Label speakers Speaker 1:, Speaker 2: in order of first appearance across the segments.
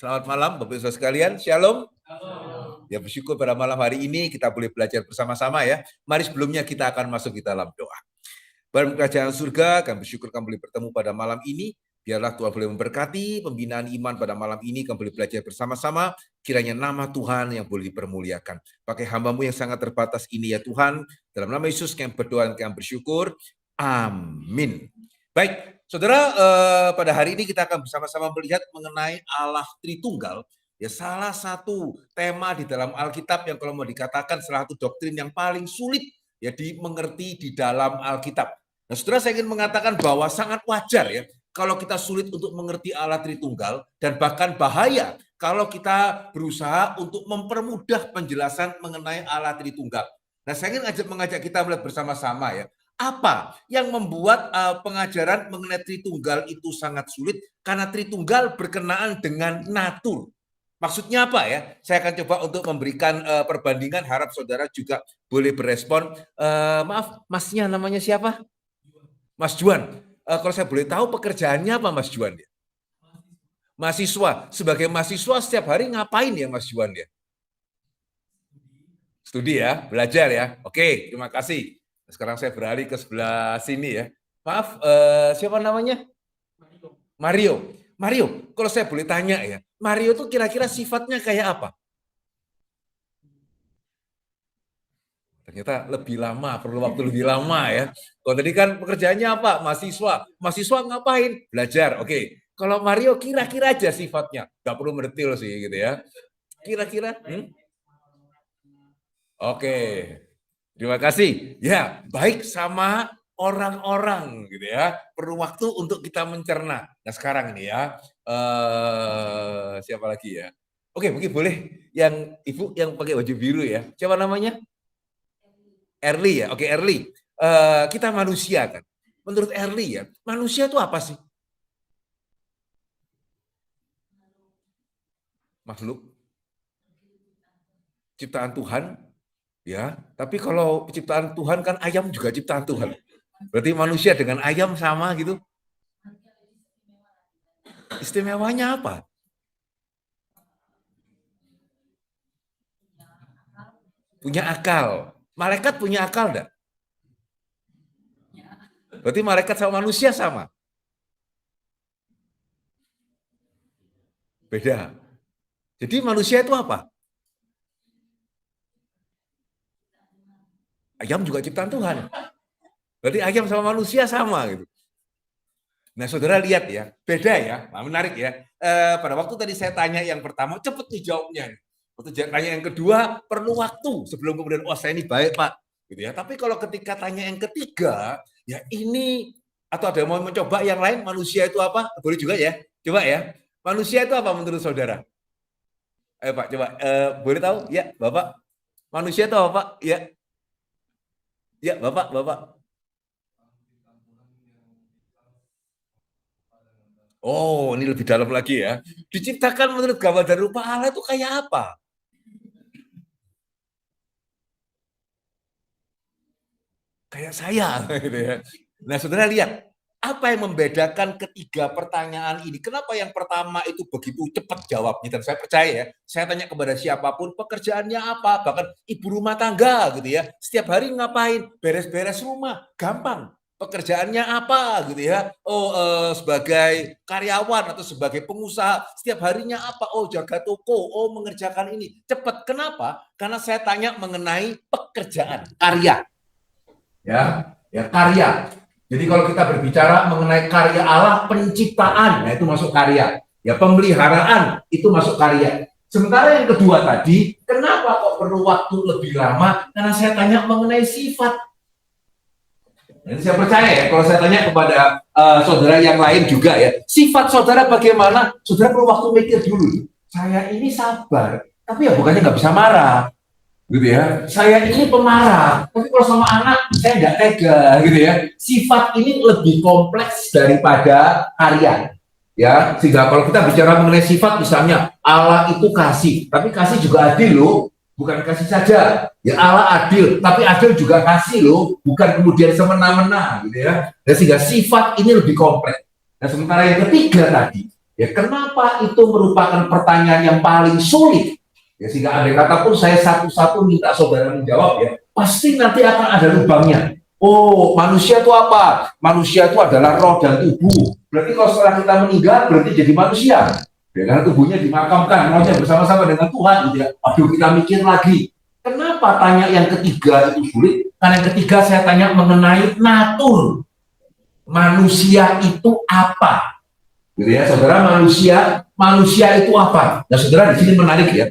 Speaker 1: Selamat malam Bapak Ibu sekalian, Shalom. Ya, bersyukur pada malam hari ini kita boleh belajar bersama-sama ya. Mari sebelumnya kita akan masuk di dalam doa. Dalam kerajaan surga, kami bersyukur kami boleh bertemu pada malam ini. Biarlah Tuhan boleh memberkati pembinaan iman pada malam ini, kami boleh belajar bersama-sama. Kiranya nama Tuhan yang boleh dipermuliakan. Pakai hamba-Mu yang sangat terbatas ini ya Tuhan. Dalam nama Yesus kami berdoa dan kami bersyukur. Amin. Baik, saudara, pada hari ini kita akan bersama-sama melihat mengenai Allah Tritunggal. Ya, salah satu tema di dalam Alkitab yang kalau mau dikatakan salah satu doktrin yang paling sulit ya dimengerti di dalam Alkitab. Nah, saudara, saya ingin mengatakan bahwa sangat wajar ya kalau kita sulit untuk mengerti Allah Tritunggal, dan bahkan bahaya kalau kita berusaha untuk mempermudah penjelasan mengenai Allah Tritunggal. Nah, saya ingin mengajak kita melihat bersama-sama ya, apa yang membuat pengajaran mengenai Tritunggal itu sangat sulit? Karena Tritunggal berkenaan dengan natur. Maksudnya apa ya? Saya akan coba untuk memberikan perbandingan, harap saudara juga boleh berespon. Maaf, masnya namanya siapa? Mas Juan. Kalau saya boleh tahu pekerjaannya apa Mas Juan? Ya? Mahasiswa. Sebagai mahasiswa setiap hari ngapain ya Mas Juan ya? Studi ya, belajar ya. Oke, terima kasih. Sekarang saya beralih ke sebelah sini ya. Maaf, siapa namanya? Mario. Mario, kalau saya boleh tanya ya, Mario itu kira-kira sifatnya kayak apa? Ternyata lebih lama, perlu waktu lebih lama ya. Kalau tadi kan pekerjaannya apa? Mahasiswa. Mahasiswa ngapain? Belajar. Oke. Kalau Mario kira-kira aja sifatnya. Nggak perlu mendetil sih gitu ya. Kira-kira? Oke. Terima kasih. Ya, baik sama orang-orang gitu ya, perlu waktu untuk kita mencerna. Nah sekarang ini ya, siapa lagi ya? Oke, mungkin boleh yang ibu yang pakai baju biru ya. Siapa namanya? Erli ya. Oke, Erli. Kita manusia kan. Menurut Erli ya, manusia itu apa sih? Makhluk ciptaan Tuhan, ya. Tapi kalau ciptaan Tuhan kan ayam juga ciptaan Tuhan. Berarti manusia dengan ayam sama gitu. Istimewanya apa? Punya akal. Malaikat punya akal enggak? Berarti malaikat sama manusia sama? Beda. Jadi manusia itu apa? Ayam juga ciptaan Tuhan. Berarti ayam sama manusia sama gitu. Nah, saudara lihat ya, beda ya, nah, menarik ya. Pada waktu tadi saya tanya yang pertama, cepet nih jawabnya. Waktu tanya yang kedua, perlu waktu sebelum kemudian, wah saya ini baik Pak. Gitu ya. Tapi kalau ketika tanya yang ketiga, ya ini, atau ada yang mau mencoba yang lain, manusia itu apa? Boleh juga ya, coba ya. Manusia itu apa menurut saudara? Ayo Pak, coba. Boleh tahu? Ya, Bapak. Manusia itu apa Pak? Ya. Ya, Bapak. Oh, ini lebih dalam lagi ya. Diciptakan menurut gambar dan rupa Allah itu kayak apa? Kayak saya, gitu ya. Nah, saudara lihat, apa yang membedakan ketiga pertanyaan ini? Kenapa yang pertama itu begitu cepat jawabnya? Dan saya percaya ya, saya tanya kepada siapapun, pekerjaannya apa? Bahkan ibu rumah tangga gitu ya. Setiap hari ngapain? Beres-beres rumah, gampang. Pekerjaannya apa gitu ya? Oh, sebagai karyawan atau sebagai pengusaha, setiap harinya apa? Oh, jaga toko, oh mengerjakan ini. Cepat. Kenapa? Karena saya tanya mengenai pekerjaan, karya. Ya karya. Jadi kalau kita berbicara mengenai karya Allah, penciptaan, nah itu masuk karya. Ya pemeliharaan itu masuk karya. Sementara yang kedua tadi, kenapa kok perlu waktu lebih lama? Karena saya tanya mengenai sifat. Ini saya percaya ya, kalau saya tanya kepada saudara yang lain juga ya, sifat saudara bagaimana? Saudara perlu waktu mikir dulu. Saya ini sabar, tapi ya bukannya nggak bisa marah. Gitu ya, saya ini pemarah, tapi kalau sama anak saya nggak tega, gitu ya. Sifat ini lebih kompleks daripada karya, ya. Sehingga kalau kita bicara mengenai sifat, misalnya Allah itu kasih, tapi kasih juga adil loh, bukan kasih saja. Ya Allah adil, tapi adil juga kasih loh, bukan kemudian semena-mena, gitu ya. Dan sehingga sifat ini lebih kompleks. Dan sementara yang ketiga tadi, Ya, kenapa itu merupakan pertanyaan yang paling sulit? Ya, sehingga andai kata pun saya satu-satu minta saudara menjawab ya, pasti nanti akan ada lubangnya. Oh, manusia itu apa? Manusia itu adalah roh dan tubuh. Berarti kalau setelah kita meninggal, berarti jadi manusia. Ya, karena tubuhnya dimakamkan, rohnya bersama-sama dengan Tuhan. Gitu ya. Aduh, kita mikir lagi. Kenapa tanya yang ketiga itu sulit? Karena yang ketiga saya tanya mengenai natur. Manusia itu apa? Gitu ya, saudara, manusia itu apa? Nah, saudara, di sini menarik ya.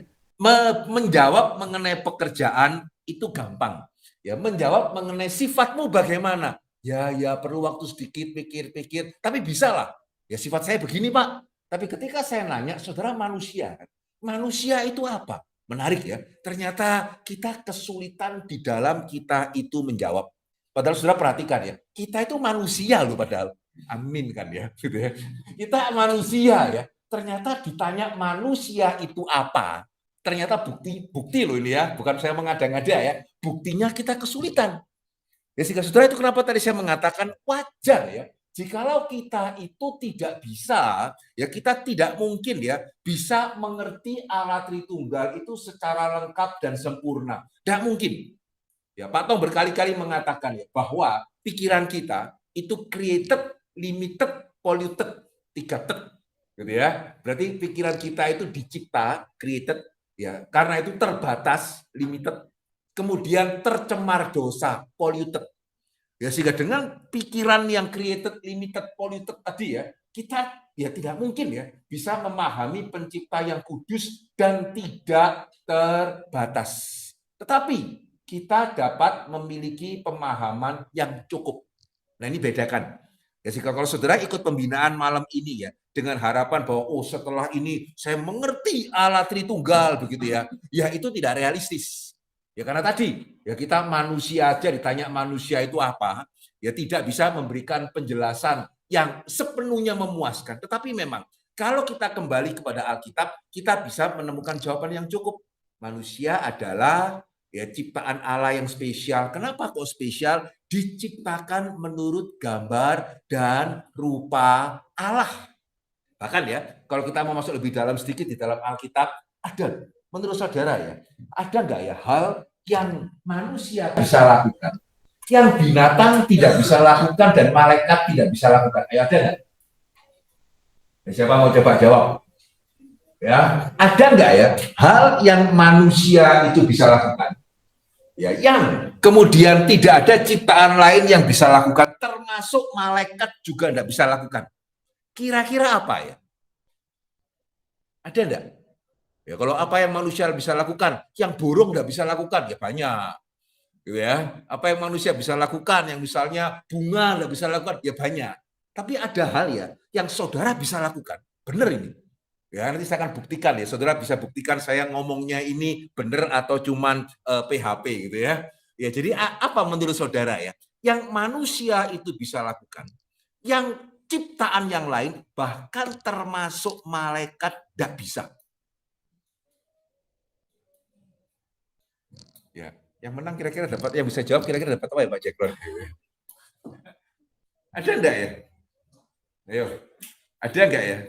Speaker 1: Menjawab mengenai pekerjaan itu gampang. Ya, menjawab mengenai sifatmu bagaimana? Ya perlu waktu sedikit pikir-pikir, tapi bisa lah. Ya, sifat saya begini, Pak. Tapi ketika saya nanya, saudara, manusia itu apa? Menarik ya. Ternyata kita kesulitan di dalam kita itu menjawab. Padahal saudara perhatikan ya, kita itu manusia loh padahal. Amin kan ya, gitu ya. Kita manusia ya. Ternyata ditanya manusia itu apa? Ternyata bukti loh ini ya, bukan saya mengada-ngada ya. Buktinya kita kesulitan. Ya, sehingga saudara, itu kenapa tadi saya mengatakan wajar ya. Jikalau kita itu tidak bisa, ya kita tidak mungkin ya bisa mengerti Allah Tritunggal itu secara lengkap dan sempurna. Tidak mungkin. Ya, Pak Tong berkali-kali mengatakan ya bahwa pikiran kita itu created, limited, polluted, 3 tet, gitu ya. Berarti pikiran kita itu dicipta, created, ya, karena itu terbatas, limited, kemudian tercemar dosa, polluted. Ya, sehingga dengan pikiran yang created, limited, polluted tadi ya, kita ya tidak mungkin ya bisa memahami pencipta yang kudus dan tidak terbatas. Tetapi kita dapat memiliki pemahaman yang cukup. Nah, ini bedakan. Ya, jika kalau saudara ikut pembinaan malam ini ya, dengan harapan bahwa oh setelah ini saya mengerti Allah Tritunggal begitu ya, ya itu tidak realistis. Ya karena tadi ya kita manusia aja ditanya manusia itu apa, ya tidak bisa memberikan penjelasan yang sepenuhnya memuaskan. Tetapi memang kalau kita kembali kepada Alkitab, kita bisa menemukan jawaban yang cukup. Manusia adalah ya ciptaan Allah yang spesial. Kenapa kok spesial? Diciptakan menurut gambar dan rupa Allah. Bahkan ya, kalau kita mau masuk lebih dalam sedikit di dalam Alkitab, ada menurut saudara ya, ada nggak ya hal yang manusia bisa lakukan, yang binatang tidak bisa lakukan dan malaikat tidak bisa lakukan? Ayo, ada nggak? Siapa mau coba jawab? Ya, ada nggak ya hal yang manusia itu bisa lakukan? Ya, yang kemudian tidak ada ciptaan lain yang bisa lakukan, termasuk malaikat juga tidak bisa lakukan. Kira-kira apa ya? Ada enggak? Ya, kalau apa yang manusia bisa lakukan, yang burung tidak bisa lakukan, ya banyak. Gitu ya. Apa yang manusia bisa lakukan, yang misalnya bunga tidak bisa lakukan, ya banyak. Tapi ada hal ya, yang saudara bisa lakukan. Benar ini. Ya, nanti saya akan buktikan ya. Saudara bisa buktikan saya ngomongnya ini benar atau cuman PHP gitu ya. Ya, jadi apa menurut saudara ya? Yang manusia itu bisa lakukan. Yang ciptaan yang lain bahkan termasuk malaikat tidak bisa. Ya, yang menang kira-kira dapat, yang bisa jawab kira-kira dapat apa ya Pak Jeklon? Ada enggak ya? Ayo, ada enggak ya?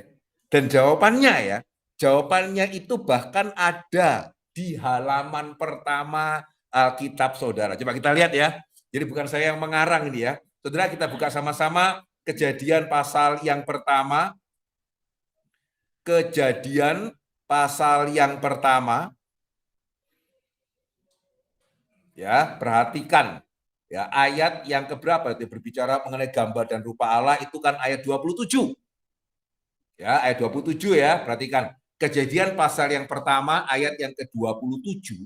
Speaker 1: Dan jawabannya itu bahkan ada di halaman pertama Alkitab saudara. Coba kita lihat ya. Jadi bukan saya yang mengarang ini ya. Saudara, kita buka sama-sama Kejadian pasal yang pertama. Kejadian pasal yang pertama. Ya, perhatikan. Ya, ayat yang keberapa itu berbicara mengenai gambar dan rupa Allah itu kan ayat 27. Ya, ayat 27 ya, perhatikan. Kejadian pasal yang pertama ayat yang ke-27.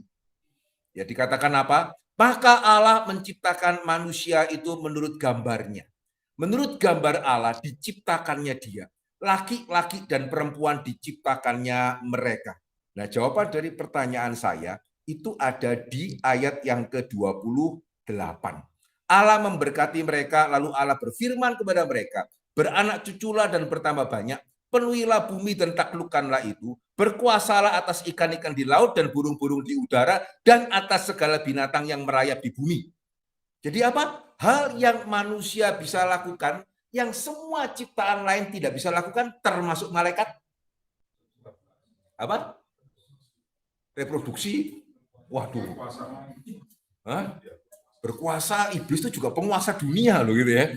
Speaker 1: Ya, dikatakan apa? Maka Allah menciptakan manusia itu menurut gambarnya. Menurut gambar Allah diciptakannya dia. Laki-laki dan perempuan diciptakannya mereka. Nah, jawaban dari pertanyaan saya itu ada di ayat yang ke-28. Allah memberkati mereka, lalu Allah berfirman kepada mereka, beranak cuculah dan bertambah banyak, penuhilah bumi dan taklukkanlah itu, berkuasalah atas ikan-ikan di laut dan burung-burung di udara, dan atas segala binatang yang merayap di bumi. Jadi apa? Hal yang manusia bisa lakukan, yang semua ciptaan lain tidak bisa lakukan, termasuk malaikat? Apa? Reproduksi. Waduh. Hah? Berkuasa. Iblis itu juga penguasa dunia loh gitu ya.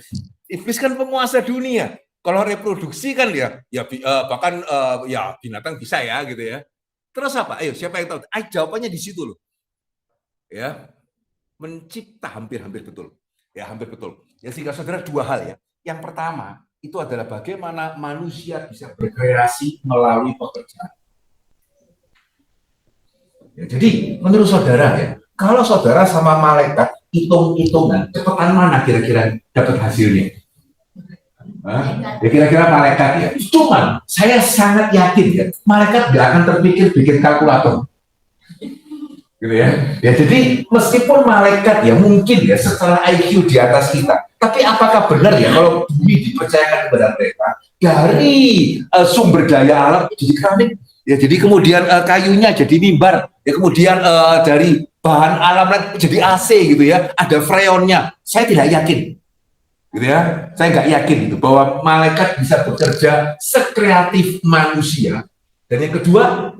Speaker 1: Iblis kan penguasa dunia. Kalau reproduksi kan bahkan ya binatang bisa ya gitu ya. Terus apa? Ayo siapa yang tahu? Jawabannya di situ loh. Ya. Mencipta hampir betul. Ya, hampir betul. Ya, sehingga saudara dua hal ya. Yang pertama, itu adalah bagaimana manusia bisa berkreasi melalui pekerjaan. Ya, jadi, menurut saudara ya, kalau saudara sama malaikat hitung-hitungan, cepetan mana kira-kira dapat hasilnya? Ya kira-kira malaikat ya. Cuman, saya sangat yakin ya, malaikat gak akan terpikir bikin kalkulator. Gitu ya. Ya jadi meskipun malaikat ya mungkin ya secara IQ di atas kita, tapi apakah benar ya kalau bumi dipercayakan kepada mereka dari sumber daya alam jadi keramik, ya jadi kemudian kayunya jadi mimbar, ya kemudian dari bahan alam jadi AC gitu ya, ada freonnya. Saya tidak yakin, gitu ya. Saya nggak yakin itu bahwa malaikat bisa bekerja sekreatif manusia. Dan yang kedua,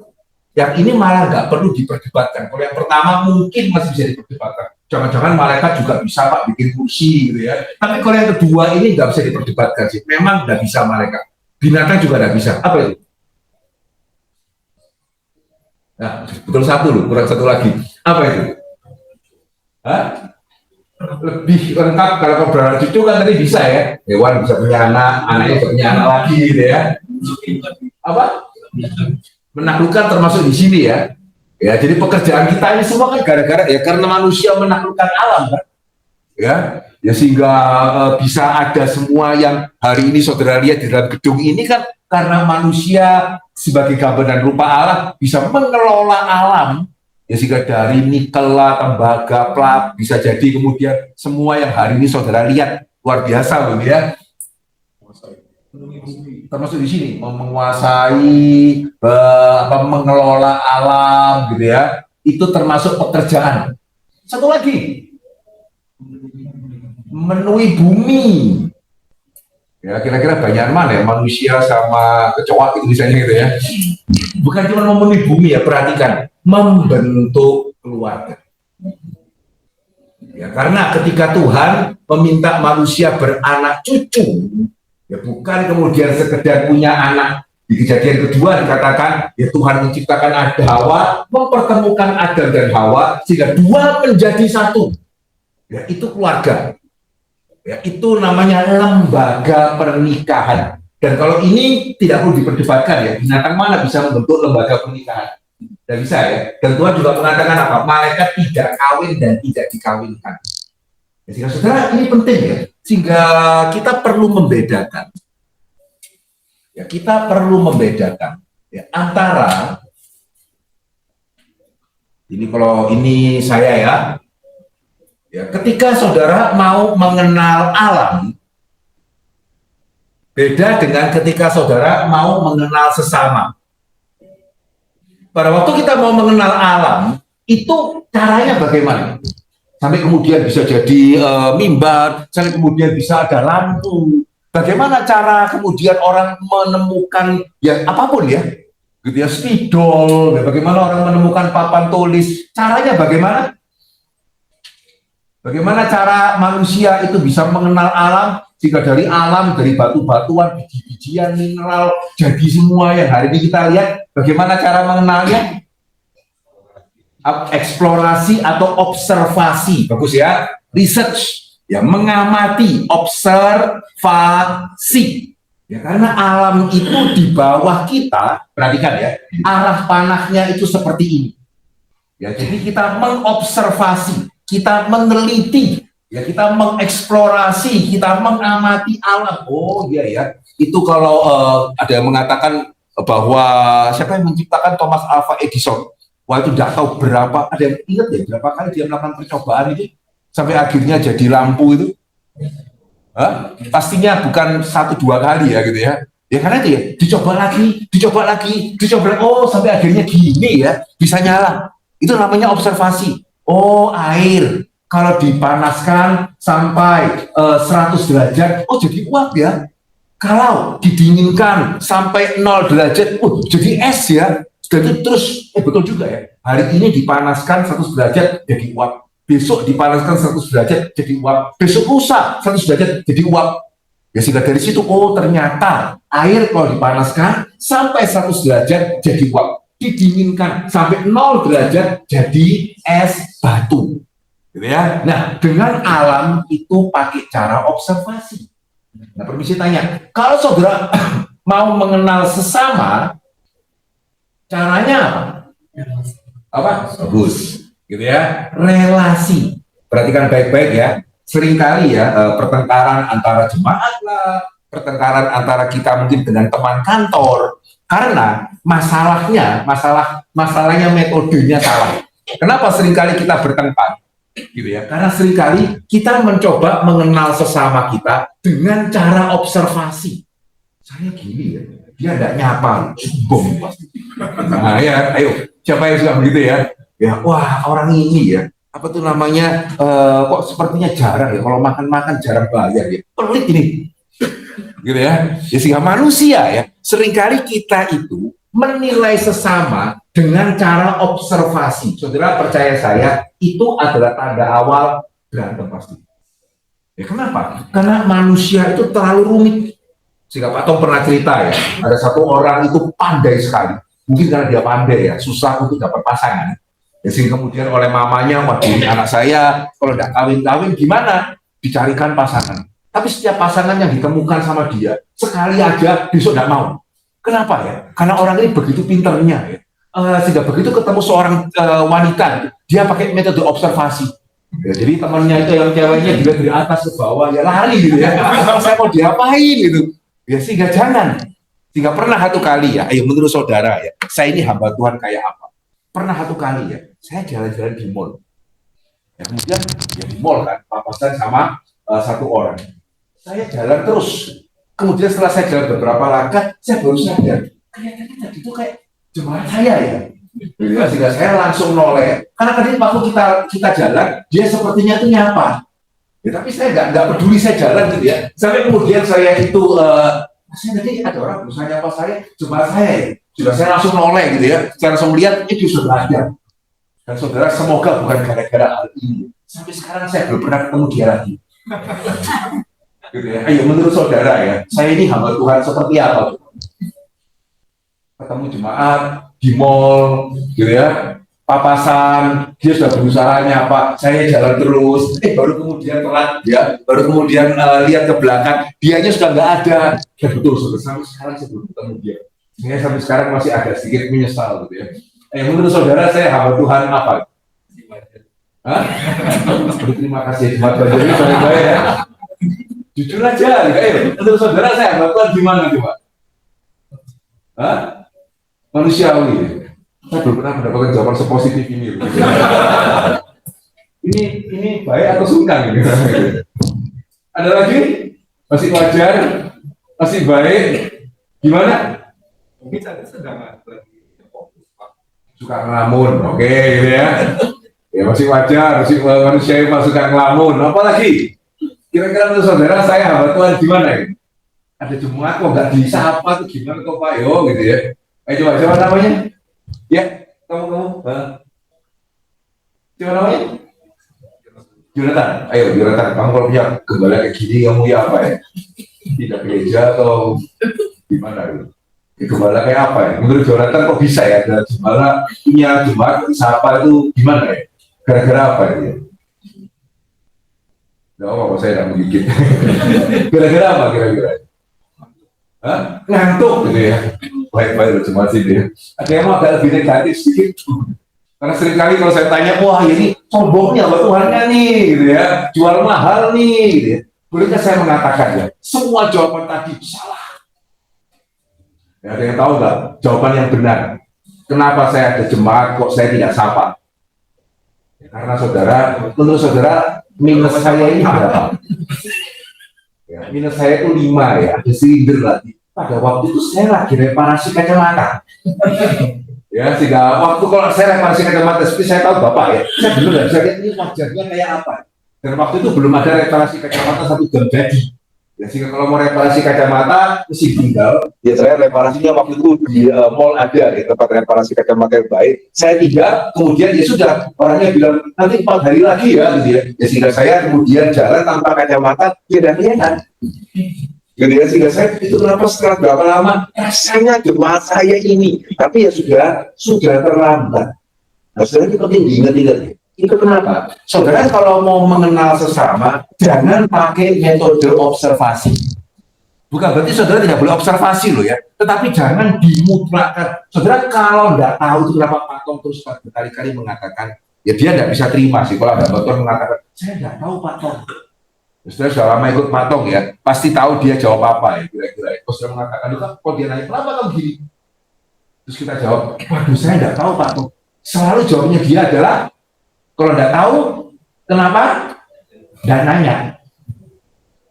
Speaker 1: yang ini malah nggak perlu diperdebatkan. Kalau yang pertama mungkin masih bisa diperdebatkan. Jangan-jangan malaikat juga bisa Pak bikin kursi gitu ya. Tapi kalau yang kedua ini nggak bisa diperdebatkan sih. Memang nggak bisa malaikat. Binatang juga nggak bisa. Apa itu? Nah, betul satu loh, kurang satu lagi. Apa itu? Hah? Lebih lengkap kalau kau beranak cucu kan tadi bisa ya. Hewan bisa punya anak, anaknya bisa punya anak lagi gitu ya. Apa? Menaklukkan termasuk di sini ya. Ya, jadi pekerjaan kita ini semua kan gara-gara ya karena manusia menaklukkan alam kan. Ya sehingga bisa ada semua yang hari ini saudara lihat di dalam gedung ini kan karena manusia sebagai gambar dan rupa Allah bisa mengelola alam. Ya sehingga dari nikel, tembaga, plat bisa jadi kemudian semua yang hari ini saudara lihat luar biasa loh ya. Termasuk di sini menguasai mengelola alam gitu ya, itu termasuk pekerjaan. Satu lagi, menui bumi ya, kira-kira banyak mana ya manusia sama kecoa itu misalnya gitu ya, bukan cuma memenuhi bumi ya, perhatikan, membentuk keluarga ya, karena ketika Tuhan meminta manusia beranak cucu ya, bukan kemudian sekedar punya anak. Di kejadian kedua dikatakan ya Tuhan menciptakan Adam Hawa, mempertemukan Adam dan Hawa sehingga dua menjadi satu. Ya itu keluarga. Ya itu namanya lembaga pernikahan. Dan kalau ini tidak perlu diperdebatkan ya, binatang mana bisa membentuk lembaga pernikahan? Tidak bisa ya. Dan Tuhan juga mengatakan apa? Malaikat tidak kawin dan tidak dikawinkan. Ya, sehingga saudara ini penting ya. Sehingga kita perlu membedakan. Ya, kita perlu membedakan ya, antara ini, kalau ini saya ya, ketika saudara mau mengenal alam, beda dengan ketika saudara mau mengenal sesama. Pada waktu kita mau mengenal alam, itu caranya bagaimana? Sampai kemudian bisa jadi mimbar, sampai kemudian bisa ada lampu. Bagaimana cara kemudian orang menemukan ya apapun ya, gitu ya, spidol, ya, bagaimana orang menemukan papan tulis, caranya bagaimana? Bagaimana cara manusia itu bisa mengenal alam, jika dari alam, dari batu-batuan, biji-bijian, mineral, jadi semua yang hari ini kita lihat, bagaimana cara mengenalnya? Eksplorasi atau observasi, bagus ya, research. Ya, mengamati, observasi. Ya, karena alam itu di bawah kita, perhatikan ya, arah panahnya itu seperti ini. Ya, jadi kita mengobservasi, kita meneliti, ya kita mengeksplorasi, kita mengamati alam. Oh iya ya, itu kalau ada yang mengatakan bahwa siapa yang menciptakan Thomas Alva Edison, wah itu tidak tahu berapa, ada yang ingat ya berapa kali dia melakukan percobaan itu sampai akhirnya jadi lampu itu. Pastinya bukan 1-2 kali ya gitu ya. Ya karena itu ya, dicoba lagi, oh sampai akhirnya gini ya, bisa nyala. Itu namanya observasi. Oh air, Kalau dipanaskan sampai 100 derajat, oh jadi uap ya. Kalau didinginkan sampai 0 derajat, oh jadi es ya. Jadi terus, betul juga ya. Hari ini dipanaskan 100 derajat jadi uap. Besok dipanaskan 100 derajat jadi uap. Besok lusa 100 derajat jadi uap. Ya sehingga dari situ, oh ternyata air kalau dipanaskan sampai 100 derajat jadi uap. Didinginkan sampai 0 derajat jadi es batu. Gitu ya. Nah, dengan alam itu pakai cara observasi. Nah, permisi tanya, kalau saudara mau mengenal sesama, caranya apa? Apa? Bagus. Gitu ya. Relasi. Perhatikan baik-baik ya. Seringkali ya, pertengkaran antara jemaat lah, pertengkaran antara kita mungkin dengan teman kantor, karena masalahnya metodenya salah. Kenapa seringkali kita bertengkar? Gitu ya, karena seringkali kita mencoba mengenal sesama kita dengan cara observasi. Saya gini ya, dia tidak nyapa, bom pasti. Nah ya, ayo, siapa yang suka begitu ya? Ya, wah orang ini ya, apa tuh namanya? Kok sepertinya jarang ya, kalau makan jarang bayar ya, pelit ini. Gitu ya, ya sehingga manusia ya, seringkali kita itu menilai sesama dengan cara observasi. Saudara percaya saya, itu adalah tanda awal berantem pasti. Ya kenapa? Karena manusia itu terlalu rumit. Sehingga Pak Tom pernah cerita ya, ada satu orang itu pandai sekali. Mungkin karena dia pandai ya, susah untuk dapat pasangan. Ya, sehingga kemudian oleh mamanya, waduh anak saya kalau tidak kawin-kawin gimana? Dicarikan pasangan. Tapi setiap pasangan yang ditemukan sama dia, sekali aja besok tidak mau. Kenapa ya? Karena orang ini begitu pinternya ya. Sehingga begitu ketemu seorang wanita, dia pakai metode observasi. Ya, jadi temannya itu yang ceweknya juga dari atas ke bawah, ya lari gitu ya. Saya mau diapain gitu. Ya sehingga jangan. Sehingga pernah satu kali ya, ayo menurut saudara ya, saya ini hamba Tuhan kayak apa? Pernah satu kali ya, saya jalan-jalan di mall. Ya, kemudian ya di mall kan, papasan sama satu orang. Saya jalan terus. Kemudian setelah saya jalan beberapa langkah, saya baru sadar, kayaknya tadi itu kayak jemaat saya ya. Sehingga saya langsung noleh. Karena tadi waktu kita jalan, dia sepertinya itu nyapa. Ya, tapi saya nggak peduli saya jalan gitu ya. Sampai kemudian saya itu, saya tadi ada orang berusaha nyapa saya, jemaat saya ya. Sudah saya langsung noleh gitu ya. Saya langsung lihat, itu sudah ada. Dan saudara, semoga bukan gara-gara hal ini. Sampai sekarang saya belum pernah ketemu dia lagi. Gitu ya. Ayo menurut saudara ya, saya ini hamba Tuhan seperti apa? Ketemu jemaat di mall, gitu ya, papasan, dia sudah berusaha nyapa, saya jalan terus, baru kemudian telat, ya, baru kemudian lihat ke belakang, dianya sudah nggak ada. Ya betul, sampai sekarang saya belum ketemu dia. Saya sampai sekarang masih agak sedikit menyesal, gitu ya. Menurut saudara saya hamba Tuhan apa? Hah? Terima kasih, Jemaat Banjar ini baik-baik ya. Jujur aja, menurut saudara saya hamba Tuhan gimana coba? Hah? Manusiawi. Saya belum pernah mendapatkan jawaban sepositif ini. Ini baik atau sungkan gitu. Ada lagi? Masih wajar? Masih baik? Gimana? Mungkin saya sedang lagi suka ngelamun, oke gitu ya. Ya masih wajar, masih manusiawi suka ngelamun. Apalagi? Kira-kira menurut saudara saya hamba Tuhan gimana ya? Ada jemaat kok nggak disapa tuh gimana kok Pak Yo gitu ya? Ayo coba siapa namanya? Ya, kamu. Siapa namanya? Jonathan. Ayo Jonathan, kamu kalau punya gembala kayak gini kamu ya apa ya? Tidak gereja atau gimana gitu? Gembala kayak apa ya? Menurut Jonathan kok bisa ya ada gembala punya jemaat disapa itu gimana ya? Gara-gara apa ya? Gak apa-apa, saya tidak menggigit. Gara-gara apa kira-kira? Hah? Ngantuk gitu ya. Baik-baik cuma sih dia. Ada yang mau agak lebih negatif sedikit. Karena seringkali kalau saya tanya, wah ini sombongnya buat Tuhannya nih, gitu ya. Jual mahal nih, gitu ya. Bolehkah saya mengatakan ya, semua jawaban tadi salah. Ya, ada yang tahu nggak jawaban yang benar? Kenapa saya ada jemaat kok saya tidak sapa? Ya, karena saudara, menurut saudara minus saya ini berapa? Ya, minus saya itu 5 ya, ada silinder lagi. Pada waktu itu saya lagi reparasi kacamata. Ya, sehingga waktu kalau saya reparasi kacamata, seperti saya tahu Bapak ya, saya dulu nggak bisa lihat ini wajahnya kayak apa. Dan waktu itu belum ada reparasi kacamata 1 jam jadi. Ya, sehingga kalau mau reparasi kacamata, mesti tinggal. Ya, saya reparasinya waktu itu di mall ada, ya, tempat reparasi kacamata yang baik. Saya tinggal, kemudian ya sudah, orangnya bilang, nanti 4 hari lagi ya, gitu ya. Ya, sehingga saya kemudian jalan tanpa kacamata, tidak kelihatan. Gitu ya, sehingga saya itu kenapa setelah berapa lama rasanya jemaat saya ini, tapi ya sudah terlambat. Nah, saudara itu penting diingat-ingat. Itu kenapa? Saudara kalau mau mengenal sesama, jangan pakai metode observasi. Bukan berarti saudara tidak boleh observasi loh ya, tetapi jangan dimutlakkan. Saudara kalau tidak tahu itu kenapa Pak Tom terus berkali-kali mengatakan, ya dia tidak bisa terima sih kalau ada Pak Tom mengatakan, saya tidak tahu Pak Tom. Saudara sudah lama ikut Pak Tom ya, pasti tahu dia jawab apa ya kira-kira. Terus saudara mengatakan, kok dia nanya, kenapa kamu gini? Terus kita jawab, waduh saya tidak tahu Pak Tom. Selalu jawabnya dia adalah, kalau tidak tahu, kenapa? Dan nanya.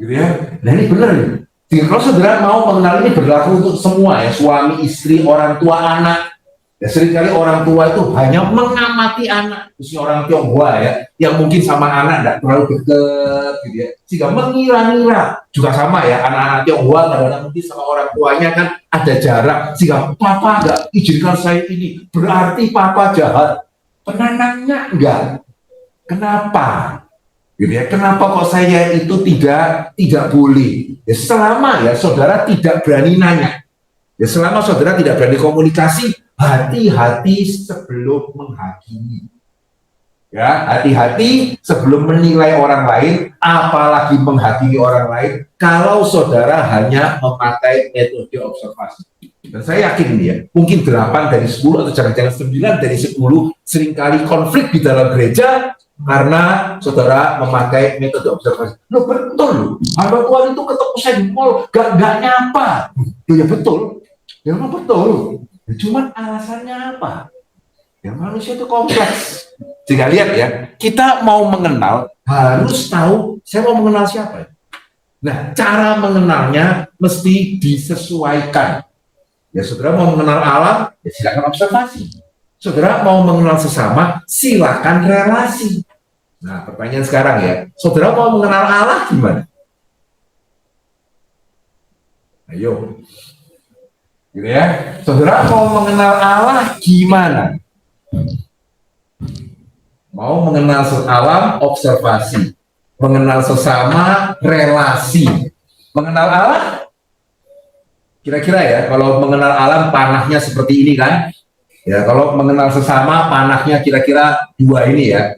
Speaker 1: Gitu ya. Nah ini benar nih. Jadi kalau saudara mau mengenal, ini berlaku untuk semua ya, suami, istri, orang tua, anak. Ya seringkali orang tua itu hanya mengamati anak, khususnya orang Tionghoa ya, yang mungkin sama anak tidak terlalu dekat, gitu ya. Sehingga mengira-ngira juga sama ya, anak-anak Tionghoa kadang-kadang mungkin sama orang tuanya kan ada jarak, sehingga papa nggak izinkan saya ini, berarti papa jahat. Penanangnya enggak. Kenapa? Gitu ya. Kenapa kok saya itu tidak boleh? Ya selama ya saudara tidak berani nanya. Ya selama saudara tidak berani komunikasi, hati-hati sebelum menghakimi. Ya, hati-hati sebelum menilai orang lain, apalagi menghakimi orang lain, kalau saudara hanya memakai metode observasi. Dan saya yakin ya, mungkin 8 dari 10 atau jangan-jangan 9 dari 10 seringkali konflik di dalam gereja karena saudara memakai metode observasi. Loh betul loh, hamba Tuhan itu ketemu saya di mall, gak nyapa. Loh ya betul, ya memang betul. Ya, cuman alasannya apa? Ya manusia itu kompleks. Jika lihat ya, kita mau mengenal harus tahu saya mau mengenal siapa. Nah, cara mengenalnya mesti disesuaikan. Ya, saudara mau mengenal alam, ya silakan observasi. Saudara mau mengenal sesama, silakan relasi. Nah, pertanyaan sekarang ya, saudara mau mengenal Allah gimana? Ayo, gitu ya. Saudara mau mengenal Allah gimana? Mau mengenal alam, observasi. Mengenal sesama, relasi. Mengenal Allah? Kira-kira ya, kalau mengenal alam panahnya seperti ini kan? Ya, kalau mengenal sesama panahnya kira-kira 2 ini ya.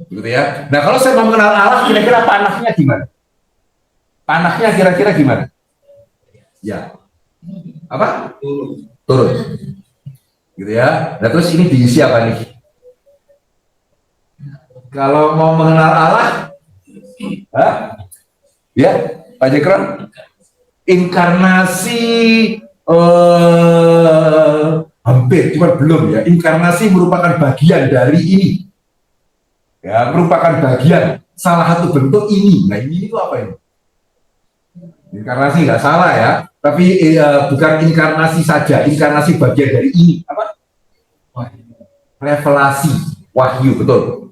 Speaker 1: Gitu ya. Nah, kalau saya mau mengenal Allah, kira-kira panahnya gimana? Panahnya kira-kira gimana? Ya. Apa? Turun. Gitu ya. Nah, terus ini diisi apa nih? Kalau mau mengenal Allah, ya, Pak Jekron, inkarnasi hampir, cuma belum ya. Inkarnasi merupakan bagian dari ini. Ya, merupakan bagian salah satu bentuk ini. Nah, ini itu apa ini? Inkarnasi nggak salah ya, tapi bukan inkarnasi saja, inkarnasi bagian dari ini. Apa? Revelasi, wahyu, betul.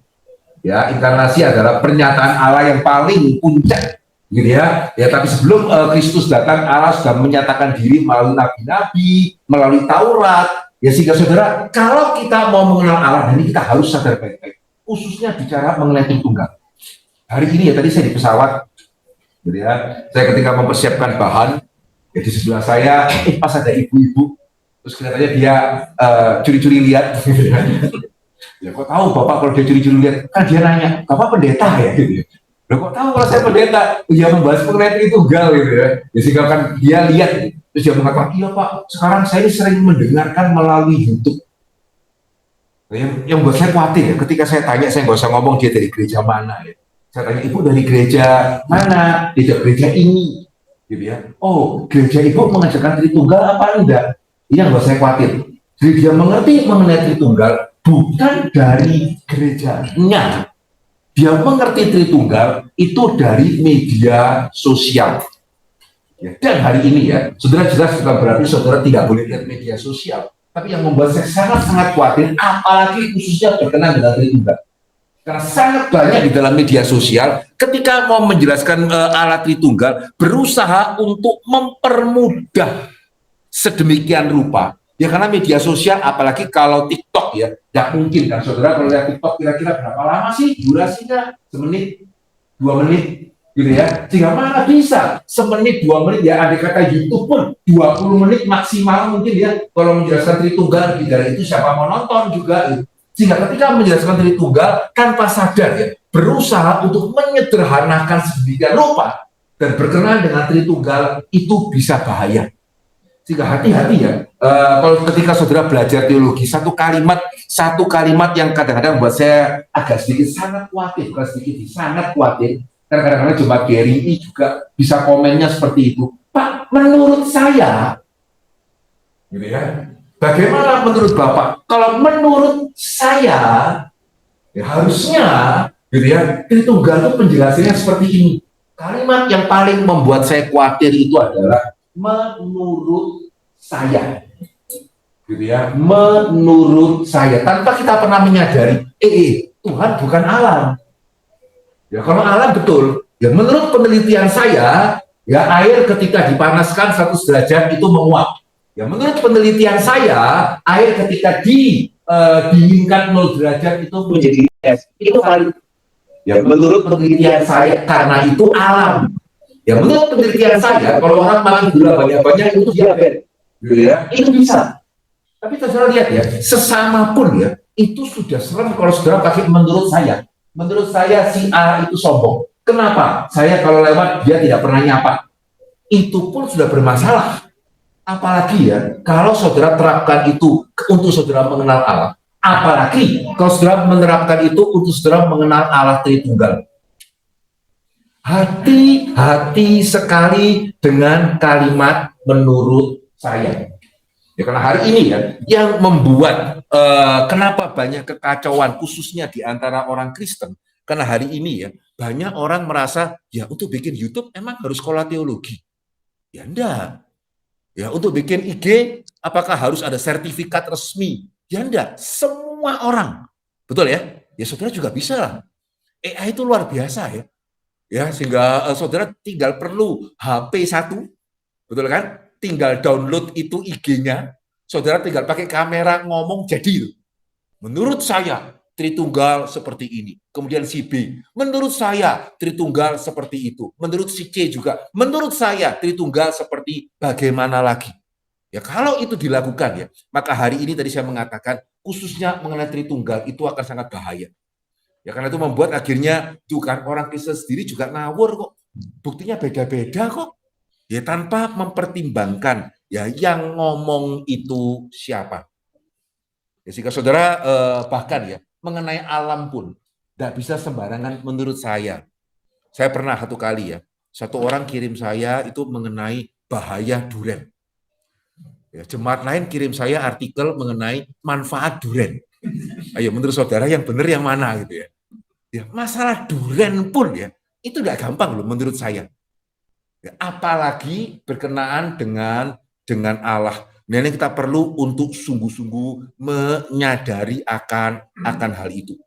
Speaker 1: Ya, inkarnasi adalah pernyataan Allah yang paling puncak, gitu ya. Ya, tapi sebelum Kristus datang, Allah sudah menyatakan diri melalui nabi-nabi, melalui Taurat. Ya, sehingga saudara, kalau kita mau mengenal Allah, dan ini kita harus sadar baik-baik, khususnya bicara mengenai Tritunggal. Hari ini ya, tadi saya di pesawat, gitu ya. Saya ketika mempersiapkan bahan, ya di sebelah saya, pas ada ibu-ibu, terus kelihatannya dia curi-curi lihat. Ya kok tahu Bapak kalau dia curi-curi lihat? Kan dia nanya, Bapak pendeta ya? Gitu ya. Loh kok tahu kalau saya pendeta? Ya membahas mengenai Tritunggal gitu ya. Ya sehingga kan dia lihat, terus dia mengatakan, iya Pak, sekarang saya sering mendengarkan melalui YouTube. Yang buat saya khawatir ya, ketika saya tanya, saya nggak usah ngomong dia dari gereja mana ya. Saya tanya, ibu dari gereja mana? Tidak gereja ini, gitu ya. Oh, gereja ibu mengajarkan Tritunggal apa enggak? Ini yang buat saya khawatir. Jadi dia mengerti mengenai Tritunggal bukan dari gerejanya. Dia mengerti Tritunggal itu dari media sosial. Ya, dan hari ini ya, saudara jelas bukan berarti saudara tidak boleh lihat media sosial. Tapi yang membuat saya sangat-sangat khawatir, apalagi khususnya berkenaan dengan Tritunggal. Karena sangat banyak di dalam media sosial, ketika mau menjelaskan alat Tritunggal, berusaha untuk mempermudah sedemikian rupa. Ya karena media sosial, apalagi kalau TikTok ya, tidak mungkin kan saudara kalau lihat TikTok kira-kira berapa lama sih durasinya? Semenit, 2 menit, gitu ya. Sehingga mana bisa semenit 2 menit ya, ada kata YouTube pun 20 menit maksimal mungkin ya, kalau menjelaskan Tritunggal lebih dari itu siapa mau nonton juga. Sehingga ketika menjelaskan Tritunggal tanpa sadar ya, berusaha untuk menyederhanakan sedemikian rupa dan berkenaan dengan Tritunggal itu bisa bahaya. Sehingga hati-hati ya, kalau ketika saudara belajar teologi, satu kalimat yang kadang-kadang buat saya agak sedikit sangat khawatir, bukan sedikit, sangat khawatir. Karena kadang-kadang jemaat GRI juga bisa komennya seperti itu. Pak, menurut saya, gitu ya, bagaimana menurut Bapak? Kalau menurut saya, ya harusnya, gitu ya, Tritunggal itu penjelasannya seperti ini. Kalimat yang paling membuat saya khawatir itu adalah menurut saya, gitu ya, menurut saya, tanpa kita pernah menyadari, Tuhan bukan alam. Ya kalau alam betul, ya menurut penelitian saya, ya air ketika dipanaskan 100 derajat itu menguap. Ya menurut penelitian saya, air ketika didinginkan 0 derajat itu menjadi es. Itu valid. Ya menurut penelitian saya, karena itu alam. Ya menurut penelitian saya, kalau orang makan gula banyak-banyak itu diabetes, gitu ya, itu bisa. Tapi saudara lihat ya, sesama pun ya, itu sudah serem kalau saudara pakai menurut saya. Menurut saya si A itu sombong. Kenapa? Saya kalau lewat dia tidak pernah nyapa. Itu pun sudah bermasalah. Apalagi ya, kalau saudara terapkan itu untuk saudara mengenal Allah. Apalagi kalau saudara menerapkan itu untuk saudara mengenal Allah Tritunggal. Hati-hati sekali dengan kalimat menurut saya. Ya, karena hari ini ya, yang membuat kenapa banyak kekacauan khususnya di antara orang Kristen, karena hari ini ya, banyak orang merasa, ya untuk bikin YouTube emang harus sekolah teologi. Ya enggak. Ya untuk bikin IG, apakah harus ada sertifikat resmi? Ya enggak. Semua orang. Betul ya? Ya saudara juga bisa lah. AI itu luar biasa ya. Ya, sehingga saudara tinggal perlu HP 1, betul kan? Tinggal download itu IG-nya, saudara tinggal pakai kamera ngomong jadi. Menurut saya Tritunggal seperti ini. Kemudian si B, menurut saya Tritunggal seperti itu. Menurut si C juga, menurut saya Tritunggal seperti bagaimana lagi. Ya kalau itu dilakukan ya, maka hari ini tadi saya mengatakan khususnya mengenai Tritunggal itu akan sangat bahaya. Ya karena itu membuat akhirnya tuh kan orang Kristen sendiri juga ngawur kok. Buktinya beda-beda kok. Ya tanpa mempertimbangkan ya yang ngomong itu siapa. Ya sehingga saudara bahkan ya mengenai alam pun tidak bisa sembarangan menurut saya. Saya pernah satu kali ya, satu orang kirim saya itu mengenai bahaya duren. Ya, jemaat lain kirim saya artikel mengenai manfaat duren. Ayo menurut saudara yang benar yang mana gitu ya. Ya, masalah duren pun ya, itu tidak gampang loh menurut saya. Ya, apalagi berkenaan dengan Allah. Nah, ini kita perlu untuk sungguh-sungguh menyadari akan hal itu.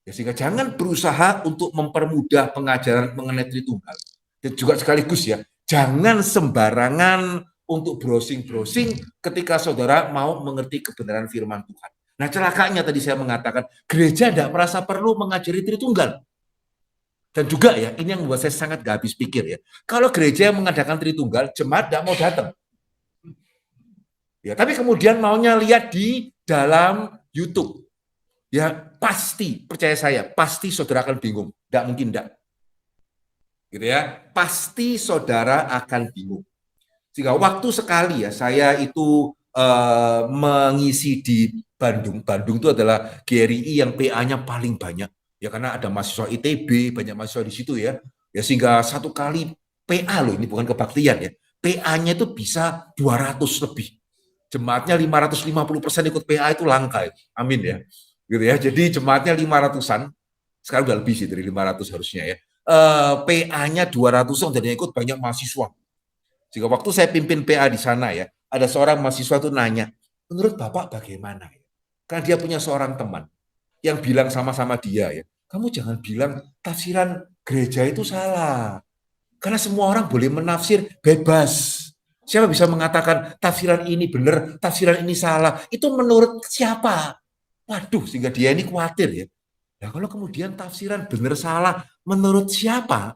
Speaker 1: Ya, sehingga jangan berusaha untuk mempermudah pengajaran mengenai Tritunggal. Dan juga sekaligus ya, jangan sembarangan untuk browsing-browsing ketika saudara mau mengerti kebenaran firman Tuhan. Nah celakanya tadi saya mengatakan, gereja tidak merasa perlu mengajari Tritunggal. Dan juga ya, ini yang membuat saya sangat gak habis pikir ya. Kalau gereja yang mengadakan Tritunggal, jemaat tidak mau datang. Ya, tapi kemudian maunya lihat di dalam YouTube. Ya pasti, percaya saya, pasti saudara akan bingung. Tidak mungkin tidak. Gitu ya, pasti saudara akan bingung. Sehingga waktu sekali ya, saya itu mengisi di Bandung. Bandung itu adalah GRI yang PA-nya paling banyak. Ya karena ada mahasiswa ITB, banyak mahasiswa di situ ya. Ya sehingga satu kali PA loh, ini bukan kebaktian ya. PA-nya itu bisa 200 lebih. Jemaatnya 550% ikut PA itu langka. Ya. Amin ya. Gitu ya. Jadi jemaatnya 500-an, sekarang udah lebih sih dari 500 harusnya ya. PA-nya 200-an dan yang ikut banyak mahasiswa. Jika waktu saya pimpin PA di sana ya, ada seorang mahasiswa tuh nanya, Menurut Bapak bagaimana? Karena dia punya seorang teman yang bilang sama-sama dia ya, kamu jangan bilang tafsiran gereja itu salah. Karena semua orang boleh menafsir bebas. Siapa bisa mengatakan tafsiran ini benar, tafsiran ini salah? Itu menurut siapa? Waduh, sehingga dia ini khawatir ya. Nah, kalau kemudian tafsiran benar salah, menurut siapa?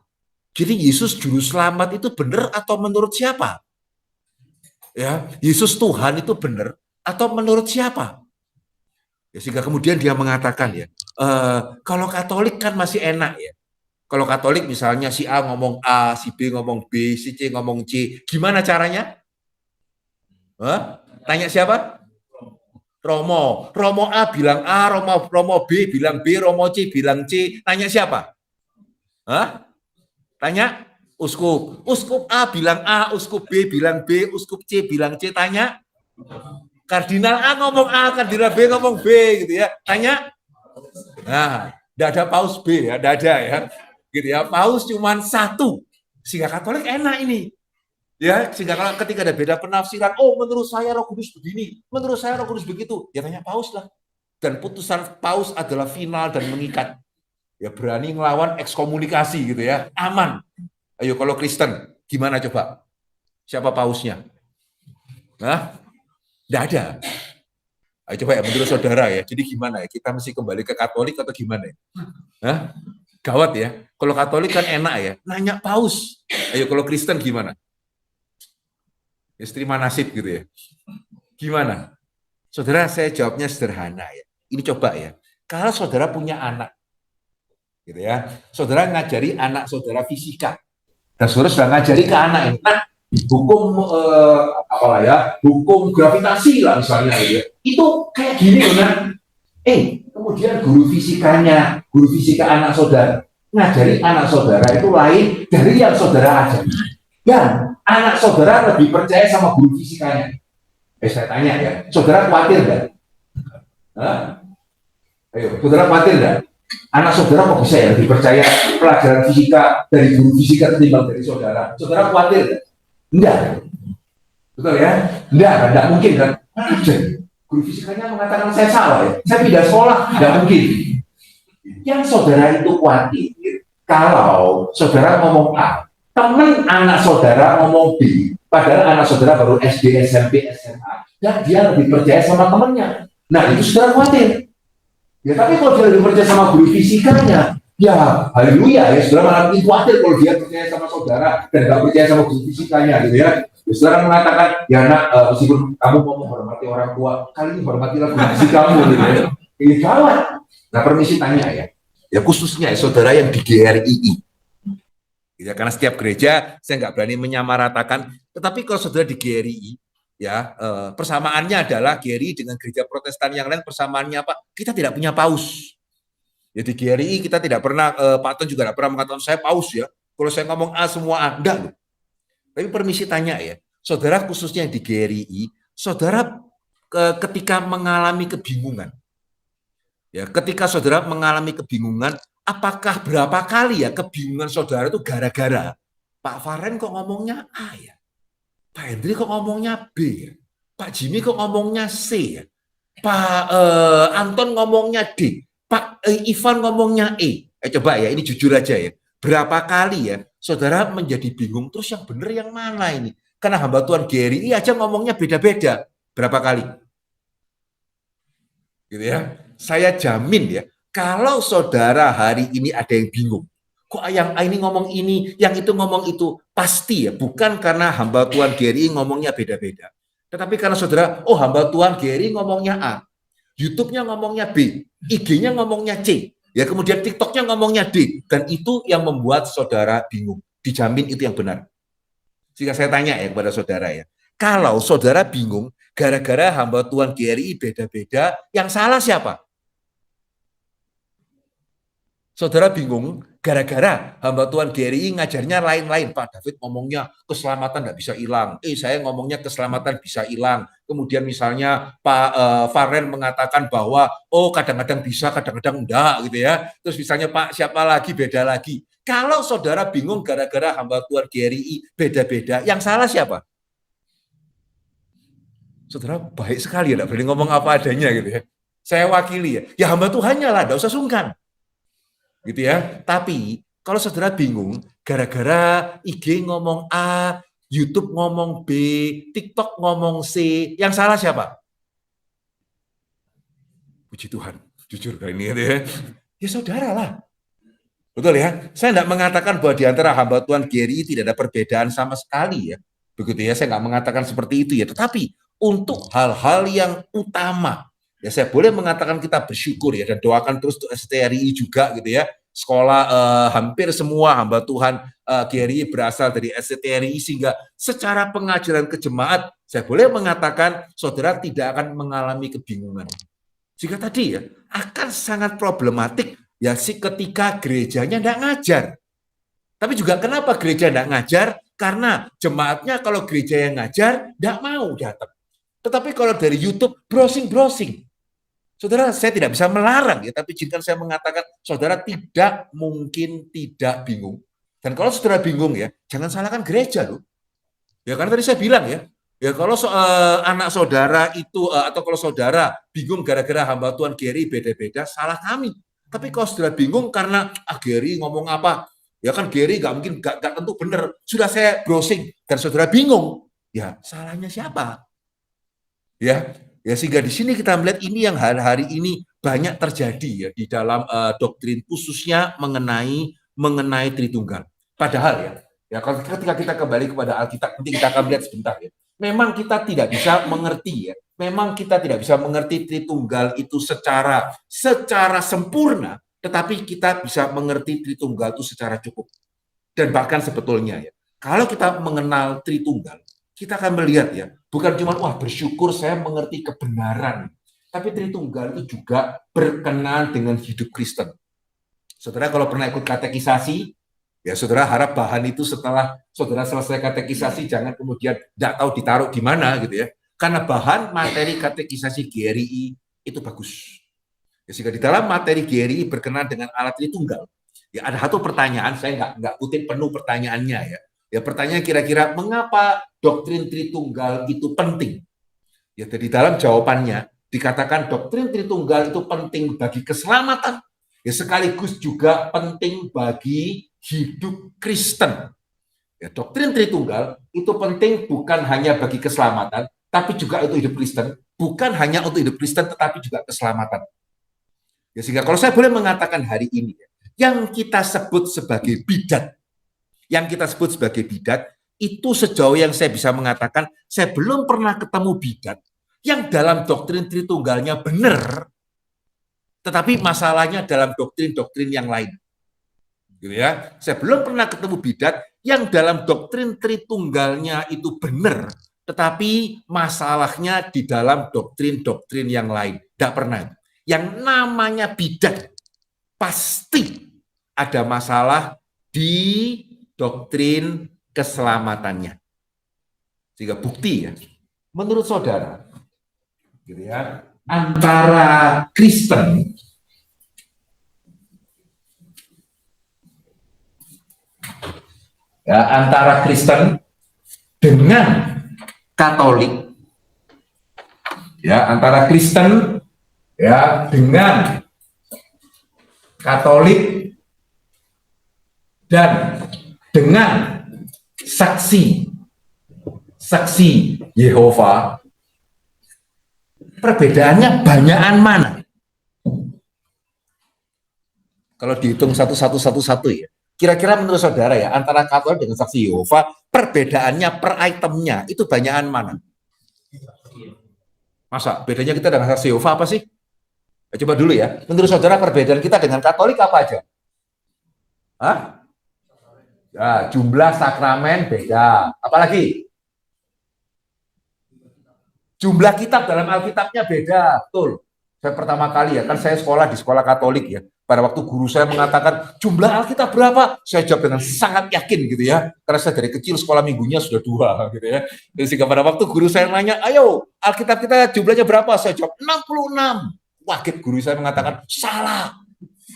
Speaker 1: Jadi Yesus juru selamat itu benar atau menurut siapa? Ya, Yesus Tuhan itu benar atau menurut siapa? Ya, sehingga kemudian dia mengatakan ya, kalau Katolik kan masih enak ya. Kalau Katolik misalnya si A ngomong A, si B ngomong B, si C ngomong C, gimana caranya? Hah? Tanya siapa? Romo. Romo A bilang A, Romo B bilang B, Romo C bilang C. Tanya siapa? Hah? Tanya uskup. Uskup A bilang A, uskup B bilang B, uskup C bilang C. Tanya kardinal A ngomong A, kardinal B ngomong B gitu ya. Tanya. Nah, tidak ada paus B ya, tidak ada ya. Gitu ya. Paus cuma satu. Sehingga Katolik enak ini. Ya, sehingga kalau ketika ada beda penafsiran, oh menurut saya Roh Kudus begini, menurut saya Roh Kudus begitu, ya tanya paus lah. Dan putusan paus adalah final dan mengikat. Ya berani ngelawan ekskomunikasi gitu ya, aman. Ayo kalau Kristen, gimana coba? Siapa pausnya? Nah, tidak ada. Ayo coba ya menurut saudara ya. Jadi gimana ya? Kita mesti kembali ke Katolik atau gimana ya? Hah? Gawat ya. Kalau Katolik kan enak ya, nanya paus. Ayo kalau Kristen gimana? Istri nasib gitu ya. Gimana? Saudara, saya jawabnya sederhana ya. Ini coba ya. Kalau saudara punya anak, gitu ya, saudara ngajari anak saudara fisika, dan saudara sudah ngajari ke anak ini, nah, hukum apalah ya, hukum gravitasi lah misalnya, gitu ya. Itu kayak gini loh, nah. Kemudian guru fisika anak saudara ngajari anak saudara itu lain dari yang saudara ajari. Dan anak saudara lebih percaya sama guru fisikanya. Saya tanya ya, saudara khawatir nggak? Ayo, saudara khawatir nggak? Anak saudara kok bisa ya lebih percaya pelajaran fisika dari guru fisika ketimbang dari saudara? Saudara khawatir nggak? Enggak. Betul ya? Enggak mungkin kan? Guru fisikanya mengatakan saya salah ya, saya pindah sekolah, enggak mungkin. Yang saudara itu khawatir, kalau saudara ngomong A, teman anak saudara ngomong B, padahal anak saudara baru SD, SMP, SMA, dan dia lebih percaya sama temannya. Nah, itu saudara khawatir. Ya, tapi kalau dia lebih percaya sama guru fisikanya, ya haleluya ya, saudara malah lebih khawatir kalau dia percaya sama saudara dan nggak percaya sama guru fisikanya gitu ya. Saudara mengatakan, ya nak, meskipun kamu mau menghormati orang tua, kali ini hormatilah guru fisik kamu gitu ya. Ini gawat. Nah, permisi tanya ya khususnya ya, saudara yang di GRII. Ya, karena setiap gereja saya nggak berani menyamaratakan, tetapi kalau saudara di GRI ya persamaannya adalah GRI dengan gereja Protestan yang lain, persamaannya apa? Kita tidak punya paus. Ya, di GRI kita tidak pernah, Pak Ton juga tidak pernah mengatakan saya paus ya. Kalau saya ngomong A semua A, enggak loh. Tapi permisi tanya ya, saudara khususnya di GRI, saudara ketika mengalami kebingungan, ya ketika saudara mengalami kebingungan, apakah berapa kali ya kebingungan saudara itu gara-gara Pak Faren kok ngomongnya A ya, Pak Hendri kok ngomongnya B ya, Pak Jimmy kok ngomongnya C ya, Pak Anton ngomongnya D, Pak Ivan ngomongnya E. Coba ya, ini jujur aja ya, berapa kali ya saudara menjadi bingung, terus yang benar yang mana ini? Karena hamba Tuhan GRI aja ngomongnya beda-beda. Berapa kali? Gitu ya. Saya jamin ya, kalau saudara hari ini ada yang bingung, kok yang ini ngomong ini, yang itu ngomong itu, pasti ya, bukan karena hamba Tuhan GRI ngomongnya beda-beda. Tetapi karena saudara, oh hamba Tuhan GRI ngomongnya A, YouTube-nya ngomongnya B, IG-nya ngomongnya C, ya kemudian TikTok-nya ngomongnya D, dan itu yang membuat saudara bingung. Dijamin itu yang benar. Jika saya tanya ya kepada saudara ya, kalau saudara bingung gara-gara hamba Tuhan GRI beda-beda, yang salah siapa? Saudara bingung gara-gara hamba Tuhan GRI ngajarnya lain-lain. Pak David ngomongnya keselamatan nggak bisa hilang. Saya ngomongnya keselamatan bisa hilang. Kemudian misalnya Pak Faren mengatakan bahwa kadang-kadang bisa, kadang-kadang enggak gitu ya. Terus misalnya Pak siapa lagi beda lagi. Kalau saudara bingung gara-gara hamba Tuhan GRI beda-beda, yang salah siapa? Saudara baik sekali ya, tidak berani ngomong apa adanya gitu ya. Saya wakili ya. Ya hamba Tuhannya lah, tidak usah sungkan. Gitu ya. Tapi kalau saudara bingung, gara-gara IG ngomong A, YouTube ngomong B, TikTok ngomong C, yang salah siapa? Puji Tuhan, jujur kali ini gitu ya. Ya saudara lah. Betul ya? Saya tidak mengatakan bahwa di antara hamba Tuhan Gary tidak ada perbedaan sama sekali ya. Begitu ya, saya nggak mengatakan seperti itu ya. Tetapi untuk hal-hal yang utama, ya saya boleh mengatakan kita bersyukur ya dan doakan terus untuk STRI juga gitu ya. Sekolah hampir semua hamba Tuhan Gary berasal dari STRI sehingga secara pengajaran kejemaat saya boleh mengatakan saudara tidak akan mengalami kebingungan. Jika tadi ya akan sangat problematik ya sih ketika gerejanya tidak ngajar. Tapi juga kenapa gereja tidak ngajar? Karena jemaatnya kalau gereja yang ngajar tidak mau datang. Tetapi kalau dari YouTube browsing. Saudara, saya tidak bisa melarang ya, tapi izinkan saya mengatakan saudara tidak mungkin tidak bingung. Dan kalau saudara bingung ya, jangan salahkan gereja loh. Ya karena tadi saya bilang ya, kalau anak saudara itu atau kalau saudara bingung gara-gara hamba Tuhan Gary beda-beda, salah kami. Tapi kalau saudara bingung karena Gary ngomong apa, ya kan Gary nggak mungkin nggak tentu benar. Sudah saya browsing dan saudara bingung, ya salahnya siapa? Ya sehingga di sini kita melihat ini yang hari-hari ini banyak terjadi ya di dalam doktrin khususnya mengenai Tritunggal. Padahal ya kalau ketika kita kembali kepada Alkitab, nanti kita akan lihat sebentar ya. Memang kita tidak bisa mengerti ya. Memang kita tidak bisa mengerti Tritunggal itu secara sempurna, tetapi kita bisa mengerti Tritunggal itu secara cukup. Dan bahkan sebetulnya ya, kalau kita mengenal Tritunggal, kita akan melihat ya, bukan cuma wah bersyukur saya mengerti kebenaran, tapi Tritunggal itu juga berkenaan dengan hidup Kristen. Saudara kalau pernah ikut katekisasi, ya saudara harap bahan itu setelah saudara selesai katekisasi jangan kemudian tidak tahu ditaruh di mana gitu ya. Karena bahan materi katekisasi GRI itu bagus. Ya, sehingga di dalam materi GRI berkenaan dengan alat Tritunggal, ya ada satu pertanyaan, saya nggak kutip penuh pertanyaannya ya. Ya pertanyaan kira-kira mengapa doktrin Tritunggal itu penting? Ya dari dalam jawabannya dikatakan doktrin Tritunggal itu penting bagi keselamatan, ya sekaligus juga penting bagi hidup Kristen. Ya, doktrin Tritunggal itu penting bukan hanya bagi keselamatan, tapi juga untuk hidup Kristen. Bukan hanya untuk hidup Kristen, tetapi juga keselamatan. Ya, sehingga kalau saya boleh mengatakan hari ini, yang kita sebut sebagai bidat, itu sejauh yang saya bisa mengatakan, saya belum pernah ketemu bidat yang dalam doktrin Tritunggalnya benar, tetapi masalahnya dalam doktrin-doktrin yang lain. Gitu ya. Saya belum pernah ketemu bidat yang dalam doktrin Tritunggalnya itu benar, tetapi masalahnya di dalam doktrin-doktrin yang lain. Tidak pernah. Yang namanya bidat pasti ada masalah di doktrin keselamatannya. Sehingga bukti ya, menurut saudara, gitu ya, antara Kristen dengan Katolik, ya antara Kristen ya dengan Katolik dan dengan saksi Yehova, perbedaannya banyakan mana? Kalau dihitung satu ya. Kira-kira menurut saudara ya, antara Katolik dengan saksi Yehova, perbedaannya per itemnya itu banyakan mana? Masa bedanya kita dengan saksi Yehova apa sih? Coba dulu ya, menurut saudara perbedaan kita dengan Katolik apa aja? Hah? Ya, jumlah sakramen beda. Apalagi? Jumlah kitab dalam Alkitabnya beda. Betul. Saya pertama kali ya, kan saya sekolah di sekolah Katolik ya. Pada waktu guru saya mengatakan jumlah Alkitab berapa, saya jawab dengan sangat yakin gitu ya. Karena saya dari kecil sekolah minggunya sudah 2 gitu ya. Jadi sehingga pada waktu guru saya nanya, ayo Alkitab kita jumlahnya berapa? Saya jawab 66. Kaget guru saya mengatakan, salah.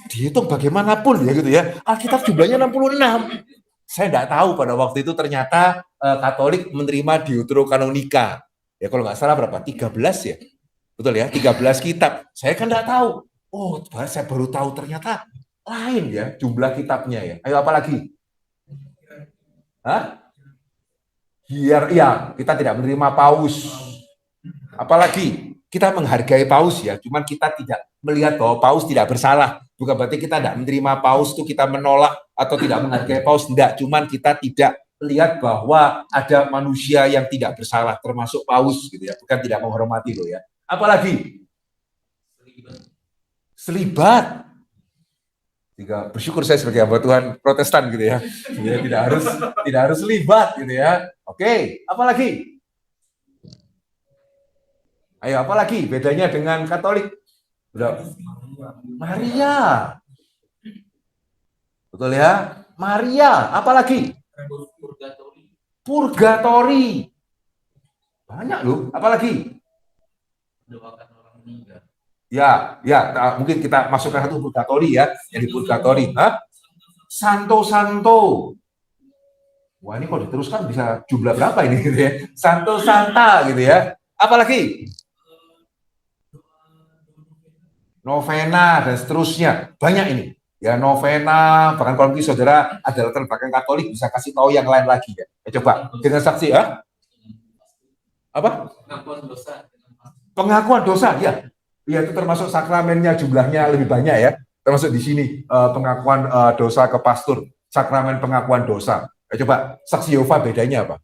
Speaker 1: Dihitung bagaimanapun ya gitu ya. Alkitab jumlahnya 66. Saya tidak tahu pada waktu itu ternyata Katolik menerima Deuterokanonika. Ya kalau nggak salah berapa? 13 ya? Betul ya? 13 kitab. Saya kan nggak tahu. Oh, saya baru tahu ternyata lain ya jumlah kitabnya ya. Ayo apa lagi? Hah? Ya, kita tidak menerima paus. Apalagi kita menghargai paus ya, cuman kita tidak melihat bahwa paus tidak bersalah. Bukan berarti kita tidak menerima paus itu kita menolak atau tidak menghargai paus, tidak. Cuman kita tidak melihat bahwa ada manusia yang tidak bersalah, termasuk paus gitu ya. Bukan tidak menghormati loh ya. Apalagi selibat. Jika bersyukur saya sebagai hamba Tuhan Protestan gitu ya. Ya tidak harus selibat gitu ya. Oke, apalagi? Ayo, apalagi bedanya dengan Katolik? Maria. Betul ya? Maria, apalagi? Purgatori. Banyak loh, apalagi? Ya, mungkin kita masukkan satu purgatori ya, jadi purgatori. Hah? Santo. Wah, ini kalau diteruskan bisa jumlah berapa ini gitu ya? Santo Santa gitu ya. Apalagi? Novena dan seterusnya. Banyak ini. Ya novena, bahkan kalau mungkin saudara ada latar belakang Katolik bisa kasih tahu yang lain lagi ya. Coba dengan saksi ya. Apa? Pengakuan dosa ya. Ya itu termasuk sakramennya jumlahnya lebih banyak ya. Termasuk di sini pengakuan dosa ke pastor, sakramen pengakuan dosa. Coba saksi Yehova bedanya apa?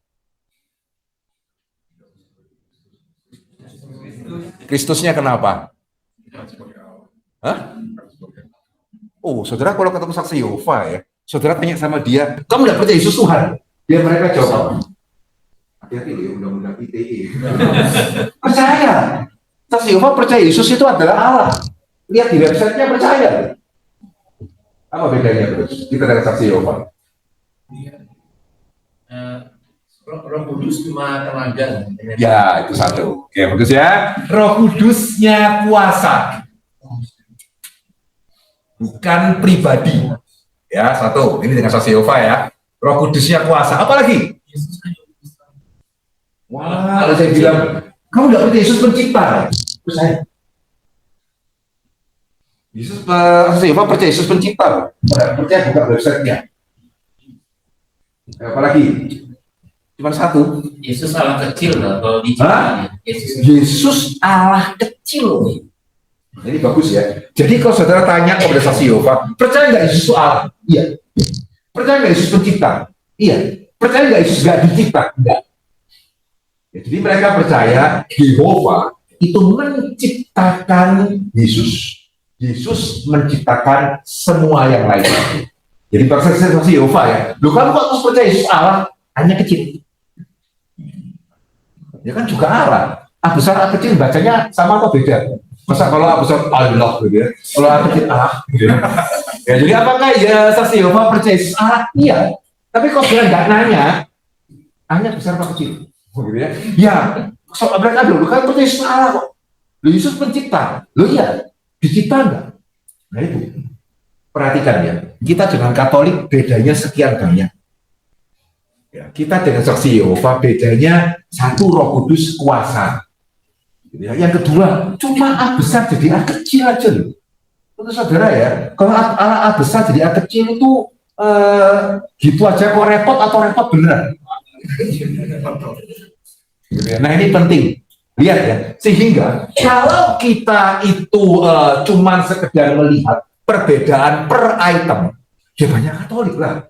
Speaker 1: Kristusnya kenapa? Hah? Oh, saudara kalau ketemu saksi Yehova ya, saudara tanya sama dia, kamu tidak percaya Yesus Tuhan? Dia mereka jawab, hati-hati ya undang-undang ITE. Percaya. Saksi Yehova percaya Yesus itu adalah Allah. Lihat di websitenya percaya. Apa bedanya terus? Kita dengan saksi Yehova.
Speaker 2: Roh Kudus cuma tenaga.
Speaker 1: Ya, itu satu. Oke, bagus ya. Roh Kudusnya kuasa. Bukan pribadi. Ya, satu. Ini dengan saksi Yehova ya. Roh Kudusnya kuasa. Apa lagi? Wah, kalau saya bilang, kamu tidak percaya Yesus pencipta. Percaya. Yesus, saksi Yehova percaya Yesus pencipta. Percaya buka websitenya. Apa lagi? Cuma satu.
Speaker 2: Yesus Allah kecil loh kalau
Speaker 1: Yesus Allah kecil. Jadi bagus ya. Jadi kalau saudara tanya kepada saksi Yehova, percaya nggak Yesus itu Allah? Iya. Percaya nggak Yesus pencipta? Iya. Percaya nggak Yesus nggak dicipta? Enggak. Ya, jadi mereka percaya Yehova itu menciptakan Yesus. Yesus menciptakan semua yang lain. Jadi saksi Yehova ya. Loh kamu kok terus percaya Yesus Allah? Hanya kecil. Ya kan juga Allah. A besar A kecil bacanya sama atau beda? Masa kalau A besar Allah gitu ya, kalau A kecil A gitu ya. Ya jadi apakah ya saksi Yehova percaya Yesus Allah? Iya. Tapi kalau dia nggak nanya, hanya besar apa kecil? Gitu ya. Ya, soal mereka dulu kan percaya Yesus Allah kok. Lo Yesus pencipta. Lo iya, dicipta enggak? Nah itu. Perhatikan ya, kita dengan Katolik bedanya sekian banyak. Ya, kita dengan saksi Yehova bedanya satu Roh Kudus kuasa. Yang kedua, cuma A besar jadi A kecil aja loh. Untuk saudara ya, kalau A besar jadi A kecil itu gitu aja kok repot atau repot beneran? Nah ini penting. Lihat ya, sehingga kalau kita itu cuma sekedar melihat perbedaan per item, ya banyak Katolik lah.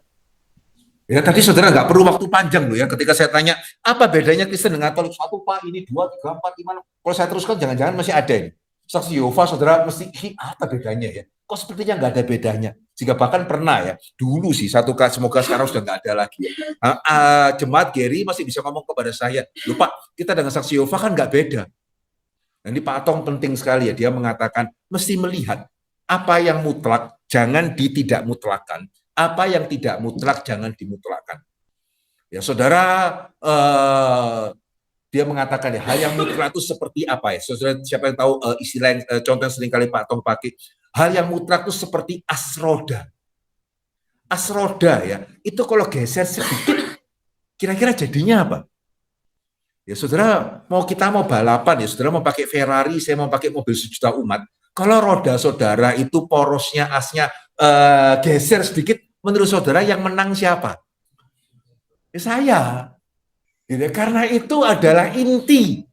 Speaker 1: Ya tadi saudara nggak perlu waktu panjang loh ya ketika saya tanya apa bedanya Kristen dengan Katolik, 1 Pak, ini 2, 3, 4, 5. Kalau saya teruskan jangan-jangan masih ada ini. Saksi Yehova saudara mesti apa bedanya ya? Kok sepertinya nggak ada bedanya? Jika bahkan pernah ya dulu sih semoga sekarang sudah nggak ada lagi. Ya. Jemaat Geri masih bisa ngomong kepada saya, lupa kita dengan saksi Yehova kan nggak beda. Nah, ini Pak Atong penting sekali ya, dia mengatakan mesti melihat apa yang mutlak jangan tidak mutlakkan. Apa yang tidak mutlak jangan dimutlakkan. Ya saudara, dia mengatakan ya hal yang mutlak itu seperti apa ya? Saudara siapa yang tahu istilah yang, contoh yang seringkali Pak Tong pakai? Hal yang mutlak itu seperti asroda. Asroda ya, itu kalau geser sedikit, kira-kira jadinya apa? Ya saudara, kita mau balapan, ya saudara mau pakai Ferrari, saya mau pakai mobil sejuta umat. Kalau roda saudara itu porosnya, asnya geser sedikit, menurut saudara yang menang siapa? Ya saya. Gitu. Karena itu adalah inti.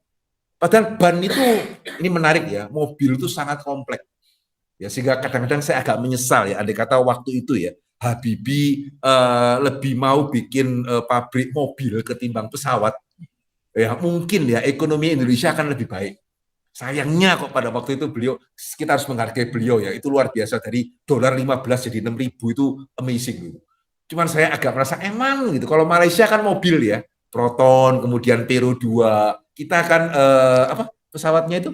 Speaker 1: Padahal ban itu, ini menarik ya, mobil itu sangat kompleks. Ya, sehingga kadang-kadang saya agak menyesal ya, andai kata waktu itu ya, Habibie lebih mau bikin pabrik mobil ketimbang pesawat, ya mungkin ya ekonomi Indonesia akan lebih baik. Sayangnya kok pada waktu itu beliau, kita harus menghargai beliau ya, itu luar biasa, dari dolar 15 jadi 6.000 itu amazing gitu. Cuman saya agak merasa emang gitu, kalau Malaysia kan mobil ya, Proton, kemudian Peru 2, kita kan apa pesawatnya itu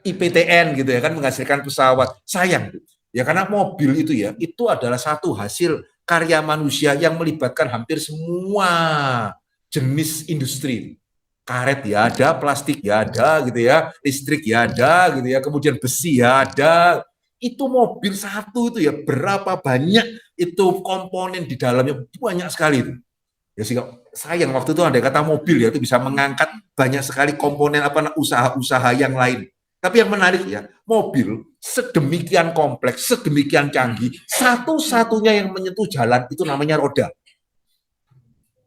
Speaker 1: IPTN gitu ya kan, menghasilkan pesawat. Sayang ya, karena mobil itu ya, itu adalah satu hasil karya manusia yang melibatkan hampir semua jenis industri. Karet ya ada, plastik ya ada gitu ya, listrik ya ada gitu ya, kemudian besi ya ada. Itu mobil satu itu ya, berapa banyak itu komponen di dalamnya, banyak sekali itu. Ya sehingga sayang waktu itu andai kata mobil ya itu bisa mengangkat banyak sekali komponen apa usaha-usaha yang lain. Tapi yang menarik ya, mobil sedemikian kompleks, sedemikian canggih, satu-satunya yang menyentuh jalan itu namanya roda.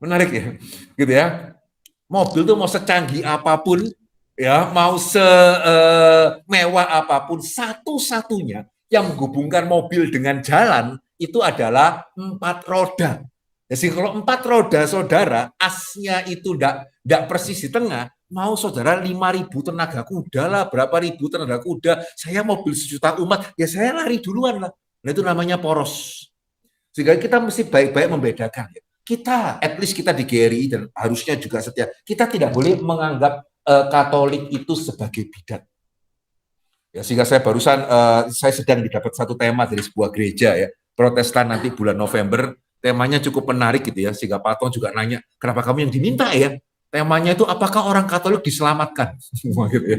Speaker 1: Menarik ya, gitu ya. Mobil tuh mau secanggih apapun, ya, mau semewah apapun, satu-satunya yang menghubungkan mobil dengan jalan itu adalah 4 roda. Jadi kalau 4 roda saudara, asnya itu tidak persis di tengah, mau saudara 5.000 tenaga kuda lah, berapa ribu tenaga kuda, saya mobil sejuta umat, ya saya lari duluan lah. Nah itu namanya poros. Sehingga kita mesti baik-baik membedakan. Kita, at least kita di GRI dan harusnya juga setia, kita tidak boleh menganggap Katolik itu sebagai bidat. Ya, sehingga saya barusan, saya sedang didapat satu tema dari sebuah gereja ya, Protestan nanti bulan November, temanya cukup menarik gitu ya, sehingga Pak Tong juga nanya, kenapa kamu yang diminta ya? Temanya itu apakah orang Katolik diselamatkan? gitu ya.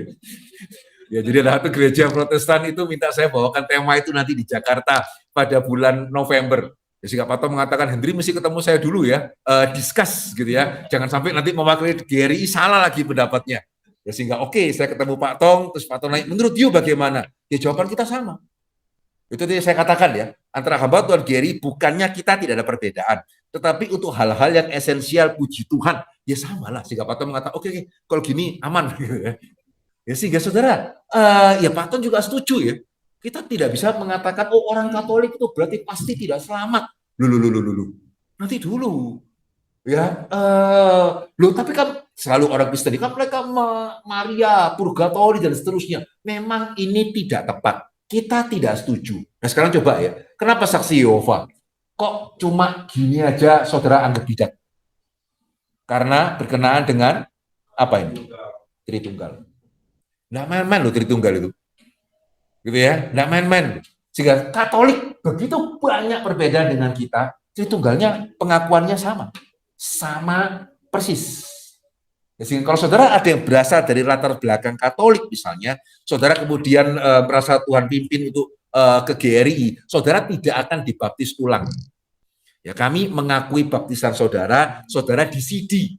Speaker 1: Ya, jadi ada satu gereja Protestan itu minta saya bawakan tema itu nanti di Jakarta pada bulan November. Ya, sehingga Pak Tom mengatakan, Hendri mesti ketemu saya dulu ya, discuss gitu ya. Jangan sampai nanti mewakili GRI salah lagi pendapatnya. Ya, sehingga oke, saya ketemu Pak Tong, terus Pak Tong nanya, menurut you bagaimana? Ya jawaban kita sama. Itu tadi saya katakan ya, antara hamba Tuhan GRI bukannya kita tidak ada perbedaan, tetapi untuk hal-hal yang esensial, puji Tuhan, ya sama lah. Sehingga Pak Tong mengatakan, oke, kalau gini aman. Ya sehingga saudara, ya Pak Ton juga setuju ya. Kita tidak bisa mengatakan, oh orang Katolik itu berarti pasti tidak selamat. Loh. Nanti dulu. Ya, loh tapi kan selalu orang Kristen kan mereka Maria, Purgatori dan seterusnya. Memang ini tidak tepat. Kita tidak setuju. Nah sekarang coba ya, kenapa saksi Yehova? Kok cuma gini aja saudara anggap bidat? Karena berkenaan dengan apa ini? Tritunggal. Nggak main-main loh Tritunggal itu. Gitu ya, nggak main-main. Sehingga Katolik begitu banyak perbedaan dengan kita, Tritunggalnya pengakuannya sama. Sama persis. Sehingga kalau saudara ada yang berasal dari latar belakang Katolik misalnya, saudara kemudian merasa Tuhan pimpin untuk ke GRI, saudara tidak akan dibaptis ulang. Ya, kami mengakui baptisan saudara, saudara di CD.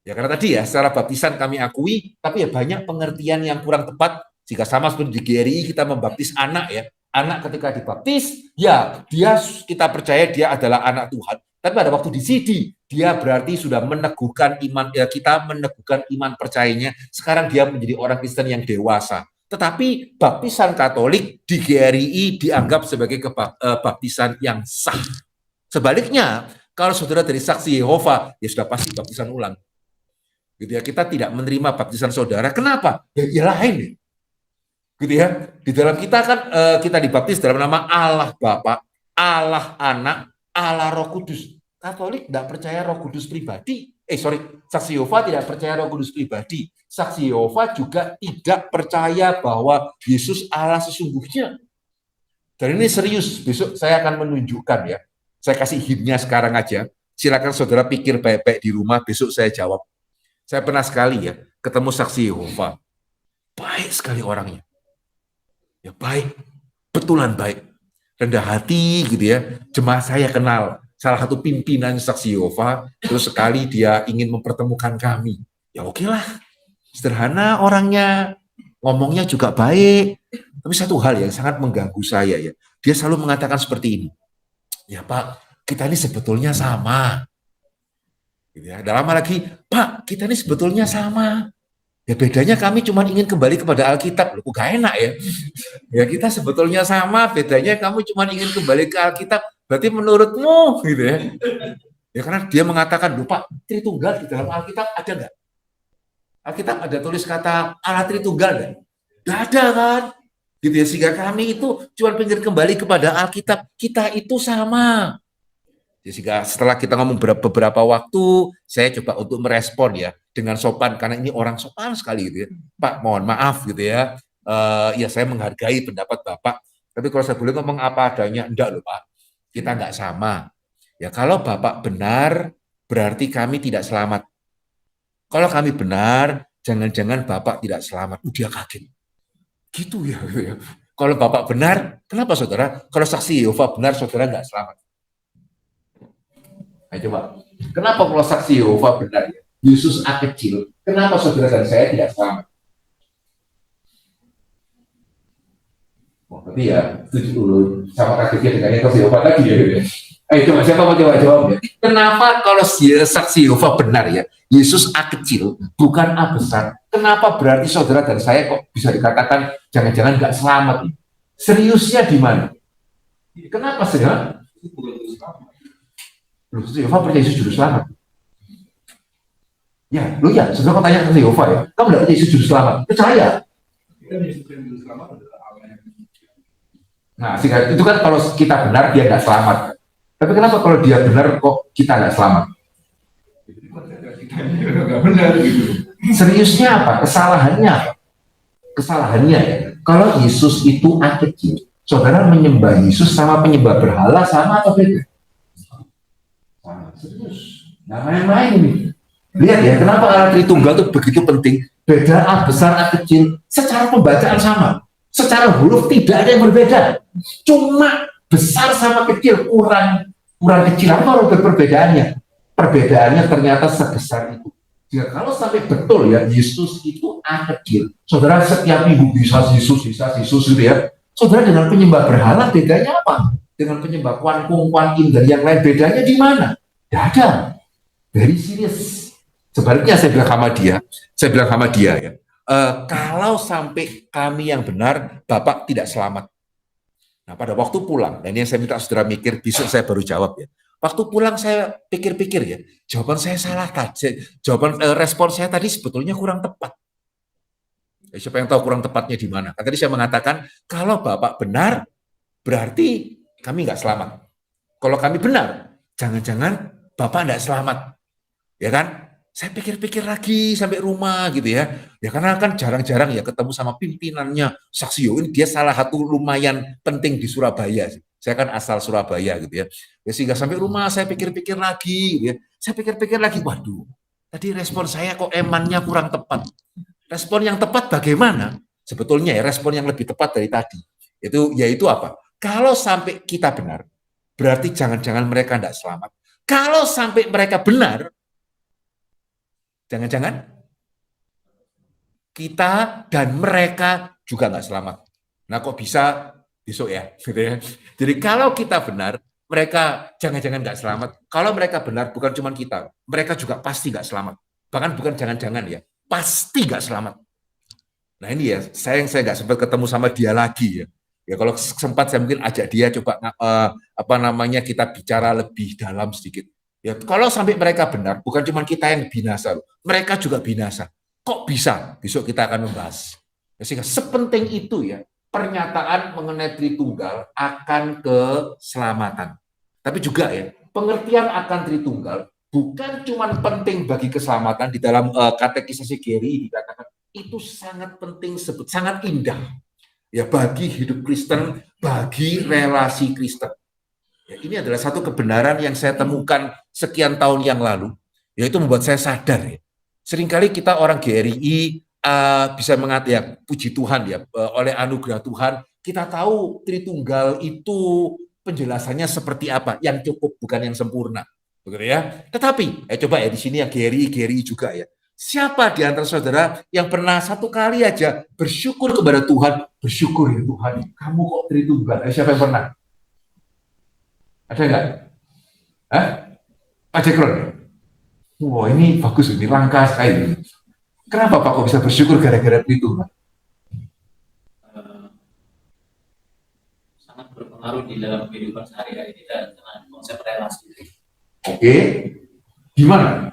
Speaker 1: Ya karena tadi ya secara baptisan kami akui, tapi ya banyak pengertian yang kurang tepat. Jika sama seperti di GRI kita membaptis anak ya, anak ketika dibaptis ya dia kita percaya dia adalah anak Tuhan. Tapi pada waktu di CD dia berarti sudah meneguhkan iman ya, kita meneguhkan iman percayanya. Sekarang dia menjadi orang Kristen yang dewasa. Tetapi baptisan Katolik di GRI dianggap sebagai baptisan yang sah. Sebaliknya, kalau saudara dari saksi Yehova ya sudah pasti baptisan ulang. Gitu ya, kita tidak menerima baptisan saudara. Kenapa? Ya lain. Gitu ya. Di dalam kita kan kita dibaptis dalam nama Allah Bapa, Allah Anak, Allah Roh Kudus. Katolik tidak percaya Roh Kudus pribadi. Saksi Yehova tidak percaya Roh Kudus pribadi. Saksi Yehova juga tidak percaya bahwa Yesus Allah sesungguhnya. Dan ini serius. Besok saya akan menunjukkan ya. Saya kasih hintnya sekarang aja. Silakan saudara pikir baik-baik di rumah. Besok saya jawab. Saya pernah sekali ya ketemu saksi Yehova. Baik sekali orangnya. Ya baik, betulan baik. Rendah hati gitu ya. Jemaat saya kenal salah satu pimpinan saksi Yehova, terus sekali dia ingin mempertemukan kami. Ya oke lah, sederhana orangnya, ngomongnya juga baik. Tapi satu hal yang sangat mengganggu saya ya, dia selalu mengatakan seperti ini. Ya Pak, kita ini sebetulnya sama. Gitu ya. Dan lama lagi, Pak, kita ini sebetulnya sama. Ya bedanya kami cuma ingin kembali kepada Alkitab. Loh, kok gak enak ya? Ya kita sebetulnya sama, bedanya kamu cuma ingin kembali ke Alkitab. Berarti menurutmu, gitu ya. Ya karena dia mengatakan, lupa Tritunggal di dalam Alkitab ada nggak? Alkitab ada tulis kata Allah Tritunggal nggak? Nggak ada kan? Gitu ya, sehingga kami itu cuma ingin kembali kepada Alkitab. Kita itu sama. Sehingga setelah kita ngomong beberapa waktu, saya coba untuk merespon ya dengan sopan karena ini orang sopan sekali gitu ya. Pak, mohon maaf gitu ya. Ya saya menghargai pendapat Bapak. Tapi kalau saya boleh ngomong apa adanya, enggak loh Pak. Kita enggak sama. Ya kalau Bapak benar, berarti kami tidak selamat. Kalau kami benar, jangan-jangan Bapak tidak selamat. Dia kaget. Gitu ya. Gitu ya. Kalau Bapak benar, kenapa saudara? Kalau saksi Yehova benar, saudara enggak selamat. Nah, coba, kenapa kalau saksi Yehova benar ya? Yesus A kecil, kenapa saudara dan saya tidak selamat? Oh, berarti ya, setuju dulu sama kagetnya dengan saksi Yehova tadi ya. Ayo coba, siapa mau coba jawab ya? Kenapa kalau saksi Yehova benar ya? Yesus A kecil, bukan A besar. Kenapa berarti saudara dan saya kok bisa dikatakan jangan-jangan nggak selamat? Seriusnya di mana? Kenapa saudara? Loh, Yehova percaya Yesus juru selamat. Ya, lu ya, sebenarnya kau tanya ke Yehova ya, kamu tidak percaya Yesus juru selamat? Percaya. Nah, itu kan kalau kita benar dia nggak selamat. Tapi kenapa kalau dia benar kok kita nggak selamat? Nggak benar gitu. Seriusnya apa? Kesalahannya. Kesalahannya ya. Kalau Yesus itu A kecil, saudara menyembah Yesus sama penyembah berhala sama atau beda? Serius, nggak main-main ini. Lihat ya, kenapa Allah Tritunggal itu begitu penting. Beda A besar, A kecil, secara pembacaan sama, secara huruf tidak ada yang berbeda. Cuma besar sama kecil kurang kecil. Apa perbedaannya? Perbedaannya ternyata sebesar itu. Jika kalau sampai betul ya Yesus itu A kecil, saudara setiap minggu bisa Yesus gitu ya. Saudara dengan penyembah berhala bedanya apa? Dengan penyembah Kuan Kung, Kuan Im dan yang lain bedanya di mana? Tidak ada. Very serious. Sebaliknya saya bilang sama dia ya, kalau sampai kami yang benar, Bapak tidak selamat. Nah pada waktu pulang, dan ini yang saya minta saudara mikir, besok saya baru jawab ya. Waktu pulang saya pikir-pikir ya, jawaban saya salah tadi, respon saya tadi sebetulnya kurang tepat. Siapa yang tahu kurang tepatnya di mana? Tadi saya mengatakan, kalau Bapak benar, berarti kami nggak selamat. Kalau kami benar, jangan-jangan Bapak nggak selamat, ya kan? Saya pikir-pikir lagi sampai rumah gitu ya. Ya karena kan jarang-jarang ya ketemu sama pimpinannya Saksi Yoin, dia salah satu lumayan penting di Surabaya. Saya kan asal Surabaya gitu ya. Sehingga sampai rumah saya pikir-pikir lagi gitu ya. Saya pikir-pikir lagi, waduh, tadi respon saya kok emannya kurang tepat. Respon yang tepat bagaimana? Sebetulnya ya respon yang lebih tepat dari tadi. Yaitu apa? Kalau sampai kita benar, berarti jangan-jangan mereka tidak selamat. Kalau sampai mereka benar, jangan-jangan kita dan mereka juga nggak selamat. Nah kok bisa besok ya? Gitu ya. Jadi kalau kita benar, mereka jangan-jangan nggak selamat. Kalau mereka benar, bukan cuma kita, mereka juga pasti nggak selamat. Bahkan bukan jangan-jangan ya, pasti nggak selamat. Nah ini ya, saya nggak sempat ketemu sama dia lagi ya. Ya kalau sempat saya mungkin ajak dia coba kita bicara lebih dalam sedikit. Ya kalau sampai mereka benar, bukan cuma kita yang binasa, mereka juga binasa. Kok bisa? Besok kita akan membahas. Sehingga sepenting itu ya pernyataan mengenai Tritunggal akan keselamatan. Tapi juga ya pengertian akan Tritunggal bukan cuma penting bagi keselamatan. Di dalam katekisasi Geri dikatakan itu sangat penting, sangat indah ya bagi hidup Kristen, bagi relasi Kristen. Ya, ini adalah satu kebenaran yang saya temukan sekian tahun yang lalu, yaitu membuat saya sadar ya. Seringkali kita orang GRI bisa mengatakan ya, puji Tuhan ya, oleh anugerah Tuhan kita tahu Tritunggal itu penjelasannya seperti apa, yang cukup bukan yang sempurna, begitu ya. Tetapi coba ya di sini yang GRI juga ya. Siapa di antara saudara yang pernah satu kali aja bersyukur kepada Tuhan? Bersyukur ya Tuhan, kamu kok Tritunggal. Siapa yang pernah? Ada nggak? Hah? Pak Jekron? Wah, ini bagus, ini langka sekali. Kenapa Pak kok bisa bersyukur gara-gara Tritunggal?
Speaker 2: Sangat berpengaruh di dalam kehidupan sehari-hari kita dengan konsep relasi.
Speaker 1: Oke, gimana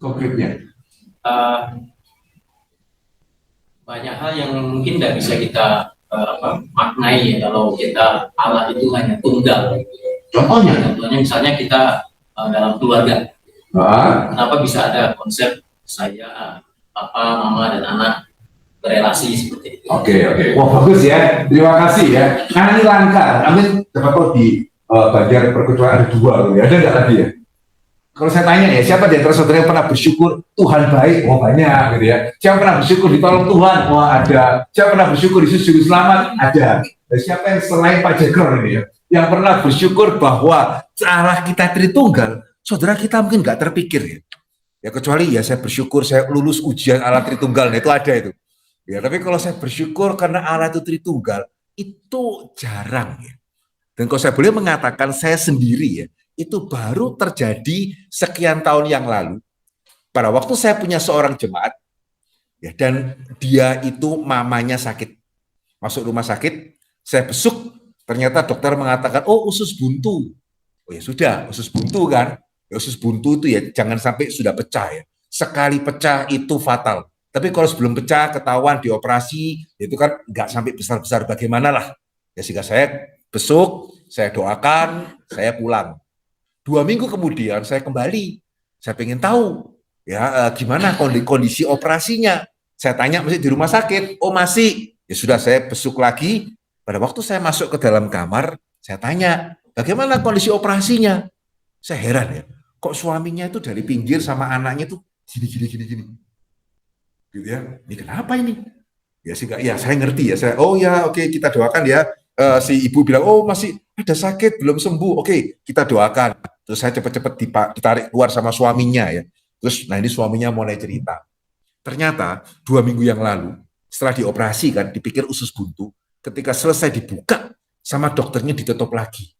Speaker 1: konkretnya?
Speaker 2: Banyak hal yang mungkin tidak bisa kita maknai ya kalau kita Allah itu hanya tunggal. Contohnya misalnya kita dalam keluarga. Kenapa bisa ada konsep saya, papa, mama, dan anak berelasi seperti itu?
Speaker 1: Oke. Wah, bagus ya. Terima kasih ya. Karena ini langka. Amin. Dapat kok di bagian perkecualian ada 2 loh ya. Ada nggak tadi ya? Kalau saya tanya ya, siapa di antara saudara yang pernah bersyukur Tuhan baik? Oh banyak gitu ya. Siapa pernah bersyukur ditolong Tuhan? Wah ada. Siapa pernah bersyukur Yesus juru selamat? Ada. Dan siapa yang selain Pak Jekron ini ya, yang pernah bersyukur bahwa Allah kita Tritunggal? Saudara kita mungkin nggak terpikir ya. Ya kecuali ya saya bersyukur saya lulus ujian Allah Tritunggal, nah itu ada itu. Ya tapi kalau saya bersyukur karena Allah itu Tritunggal, itu jarang ya. Dan kalau saya boleh mengatakan saya sendiri ya, itu baru terjadi sekian tahun yang lalu. Pada waktu saya punya seorang jemaat, ya, dan dia itu mamanya sakit. Masuk rumah sakit, saya besuk, ternyata dokter mengatakan, oh usus buntu. Oh ya sudah, usus buntu kan. Ya, usus buntu itu ya jangan sampai sudah pecah ya. Sekali pecah itu fatal. Tapi kalau sebelum pecah, ketahuan dioperasi, itu kan nggak sampai besar-besar bagaimana lah. Ya sehingga saya besuk, saya doakan, saya pulang. 2 minggu kemudian saya kembali, saya pengen tahu ya gimana kondisi operasinya. Saya tanya masih di rumah sakit, oh masih. Ya sudah saya besuk lagi. Pada waktu saya masuk ke dalam kamar, saya tanya bagaimana kondisi operasinya. Saya heran ya, kok suaminya itu dari pinggir sama anaknya tuh gini. Gitu ya, ini kenapa ini? Ya sih, ya saya ngerti ya. Oh ya oke, kita doakan ya. Si ibu bilang, oh masih ada sakit, belum sembuh. Oke, kita doakan. Terus saya cepat-cepat ditarik keluar sama suaminya ya. Terus, nah ini suaminya mulai cerita. Ternyata 2 minggu yang lalu, setelah dioperasi kan, dipikir usus buntu. Ketika selesai dibuka, sama dokternya ditutup lagi.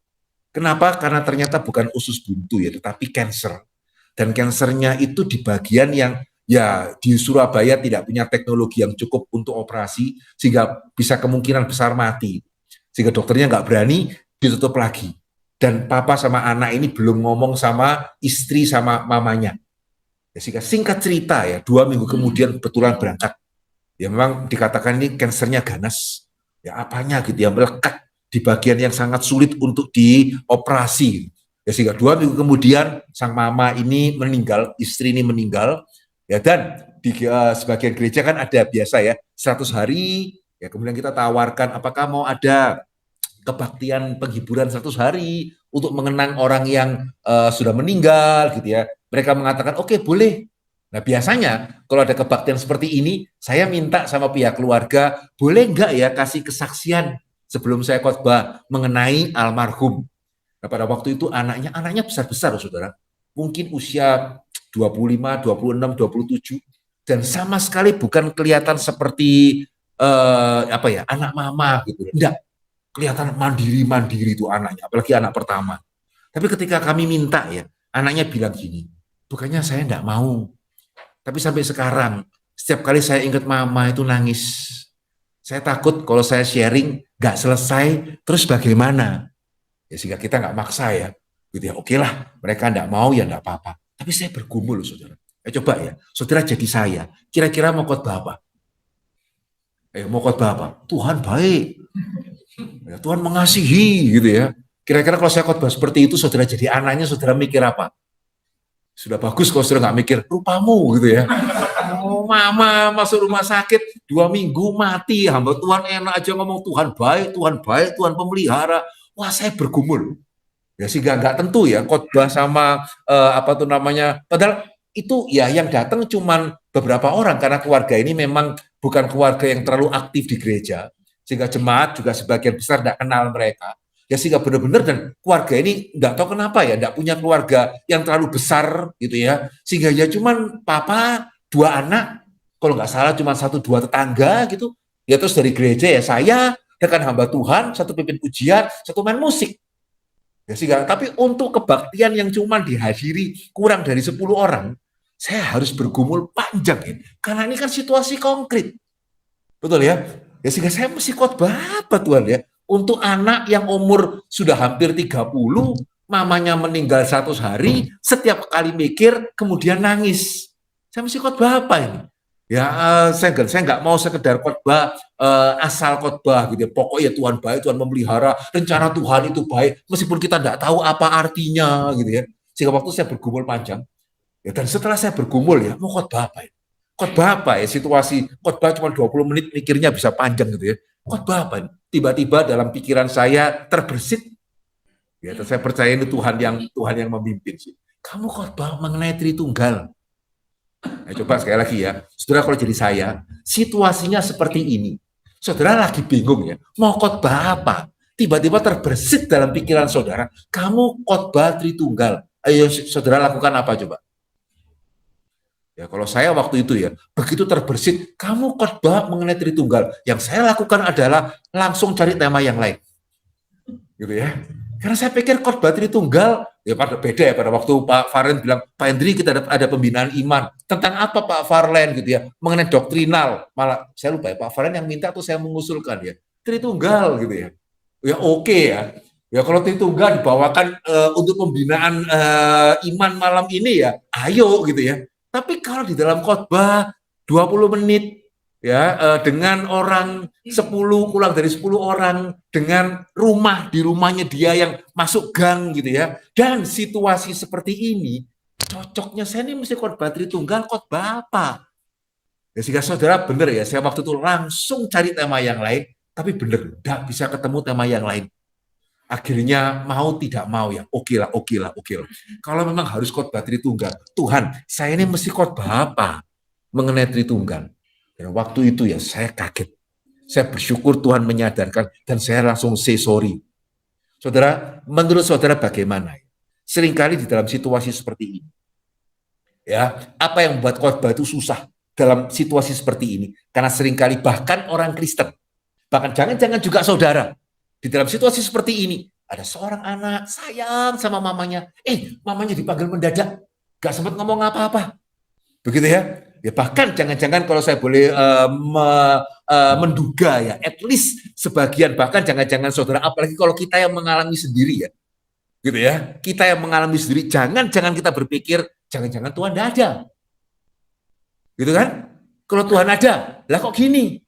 Speaker 1: Kenapa? Karena ternyata bukan usus buntu ya, tetapi kanker. Dan kankernya itu di bagian yang ya di Surabaya tidak punya teknologi yang cukup untuk operasi, sehingga bisa kemungkinan besar mati. Sehingga dokternya nggak berani, ditutup lagi. Dan papa sama anak ini belum ngomong sama istri sama mamanya. Ya, sehingga singkat cerita ya, 2 minggu kemudian betulan berangkat. Ya memang dikatakan ini kansernya ganas. Ya apanya gitu ya, melekat di bagian yang sangat sulit untuk dioperasi. Ya sehingga 2 minggu kemudian sang mama ini meninggal, istri ini meninggal. Ya dan di sebagian gereja kan ada biasa ya 100 hari. Ya kemudian kita tawarkan apakah mau ada kebaktian penghiburan 100 hari untuk mengenang orang yang sudah meninggal gitu ya. Mereka mengatakan oke, boleh. Nah biasanya kalau ada kebaktian seperti ini, saya minta sama pihak keluarga, boleh enggak ya kasih kesaksian sebelum saya khotbah mengenai almarhum. Nah pada waktu itu anaknya besar-besar saudara. Mungkin usia 25, 26, 27 dan sama sekali bukan kelihatan seperti anak mama gitu. Enggak. Kelihatan mandiri itu anaknya, apalagi anak pertama. Tapi ketika kami minta ya, anaknya bilang gini, bukannya saya enggak mau, tapi sampai sekarang, setiap kali saya ingat mama itu nangis. Saya takut kalau saya sharing enggak selesai, terus bagaimana? Ya sehingga kita enggak maksa ya. Gitu ya, oke lah, mereka enggak mau ya enggak apa-apa. Tapi saya bergumul, saudara. Coba ya, saudara jadi saya, kira-kira mau khotbah apa? Mau khotbah apa? Tuhan baik. Ya, Tuhan mengasihi gitu ya. Kira-kira kalau saya khotbah seperti itu, saudara jadi anaknya, saudara mikir apa? Sudah bagus kalau saudara nggak mikir, rupamu gitu ya. Oh, mama masuk rumah sakit 2 minggu mati, hamba Tuhan enak aja ngomong Tuhan baik, Tuhan pemelihara. Wah saya bergumul. Ya sehingga nggak tentu ya khotbah sama padahal itu ya yang datang cuman beberapa orang karena keluarga ini memang bukan keluarga yang terlalu aktif di gereja. Sehingga jemaat juga sebagian besar tidak kenal mereka. Ya sehingga benar-benar dan keluarga ini nggak tahu kenapa ya, nggak punya keluarga yang terlalu besar gitu ya. Sehingga ya cuman papa, 2 anak, kalau nggak salah cuma 1-2 tetangga gitu. Ya terus dari gereja ya saya, rekan hamba Tuhan, satu pimpin pujian, satu main musik. Ya sehingga, tapi untuk kebaktian yang cuma dihadiri kurang dari 10 orang, saya harus bergumul panjang ya. Karena ini kan situasi konkret. Betul ya? Ya sehingga saya mesti khotbah apa Tuhan ya? Untuk anak yang umur sudah hampir 30, mamanya meninggal 100 hari, setiap kali mikir kemudian nangis. Saya mesti khotbah apa ini? Ya saya nggak mau sekedar khotbah asal khotbah gitu. Pokoknya Tuhan baik, Tuhan memelihara, rencana Tuhan itu baik, meskipun kita nggak tahu apa artinya gitu ya. Sehingga waktu saya bergumul panjang, ya dan setelah saya bergumul ya, mau khotbah apa ya? Khotbah apa ya, situasi khotbah cuma 20 menit mikirnya bisa panjang gitu ya. Khotbah apa? Tiba-tiba dalam pikiran saya terbersit, ya saya percaya ini Tuhan yang memimpin sih. Kamu khotbah mengenai Tritunggal. Nah, coba sekali lagi ya, saudara, kalau jadi saya, situasinya seperti ini. Saudara lagi bingung ya, mau khotbah apa? Tiba-tiba terbersit dalam pikiran saudara, kamu khotbah Tritunggal. Ayo saudara lakukan apa coba? Ya, kalau saya waktu itu ya, begitu terbersit, kamu khotbah mengenai Tritunggal. Yang saya lakukan adalah langsung cari tema yang lain. Gitu ya. Karena saya pikir khotbah Tritunggal, ya pada beda ya pada waktu Pak Farlen bilang, Pak Hendri kita ada pembinaan iman. Tentang apa Pak Farlen gitu ya, mengenai doktrinal. Malah saya lupa ya, Pak Farlen yang minta atau saya mengusulkan ya, Tritunggal gitu ya. Ya oke ya. Ya kalau Tritunggal dibawakan untuk pembinaan iman malam ini ya, ayo gitu ya. Tapi kalau di dalam khotbah 20 menit ya dengan orang 10, kurang dari 10 orang, dengan di rumahnya dia yang masuk gang gitu ya. Dan situasi seperti ini, cocoknya saya ini mesti khotbah Tritunggal, khotbah apa? Ya sehingga saudara benar ya, saya waktu itu langsung cari tema yang lain, tapi benar, tidak bisa ketemu tema yang lain. Akhirnya mau tidak mau ya, oke lah. Kalau memang harus khotbah Tritunggal, Tuhan, saya ini mesti khotbah apa mengenai Tritunggal? Dan waktu itu ya saya kaget. Saya bersyukur Tuhan menyadarkan dan saya langsung say sorry. Saudara, menurut saudara bagaimana? Seringkali di dalam situasi seperti ini, ya, apa yang membuat khotbah itu susah dalam situasi seperti ini? Karena seringkali bahkan orang Kristen, bahkan jangan-jangan juga saudara, di dalam situasi seperti ini, ada seorang anak sayang sama mamanya. Mamanya dipanggil mendadak. Gak sempat ngomong apa-apa. Begitu ya. Ya bahkan jangan-jangan kalau saya boleh menduga ya, at least sebagian, bahkan jangan-jangan saudara, apalagi kalau kita yang mengalami sendiri ya. Gitu ya. Kita yang mengalami sendiri, jangan-jangan kita berpikir, jangan-jangan Tuhan tidak ada. Gitu kan? Kalau Tuhan ada, lah kok gini?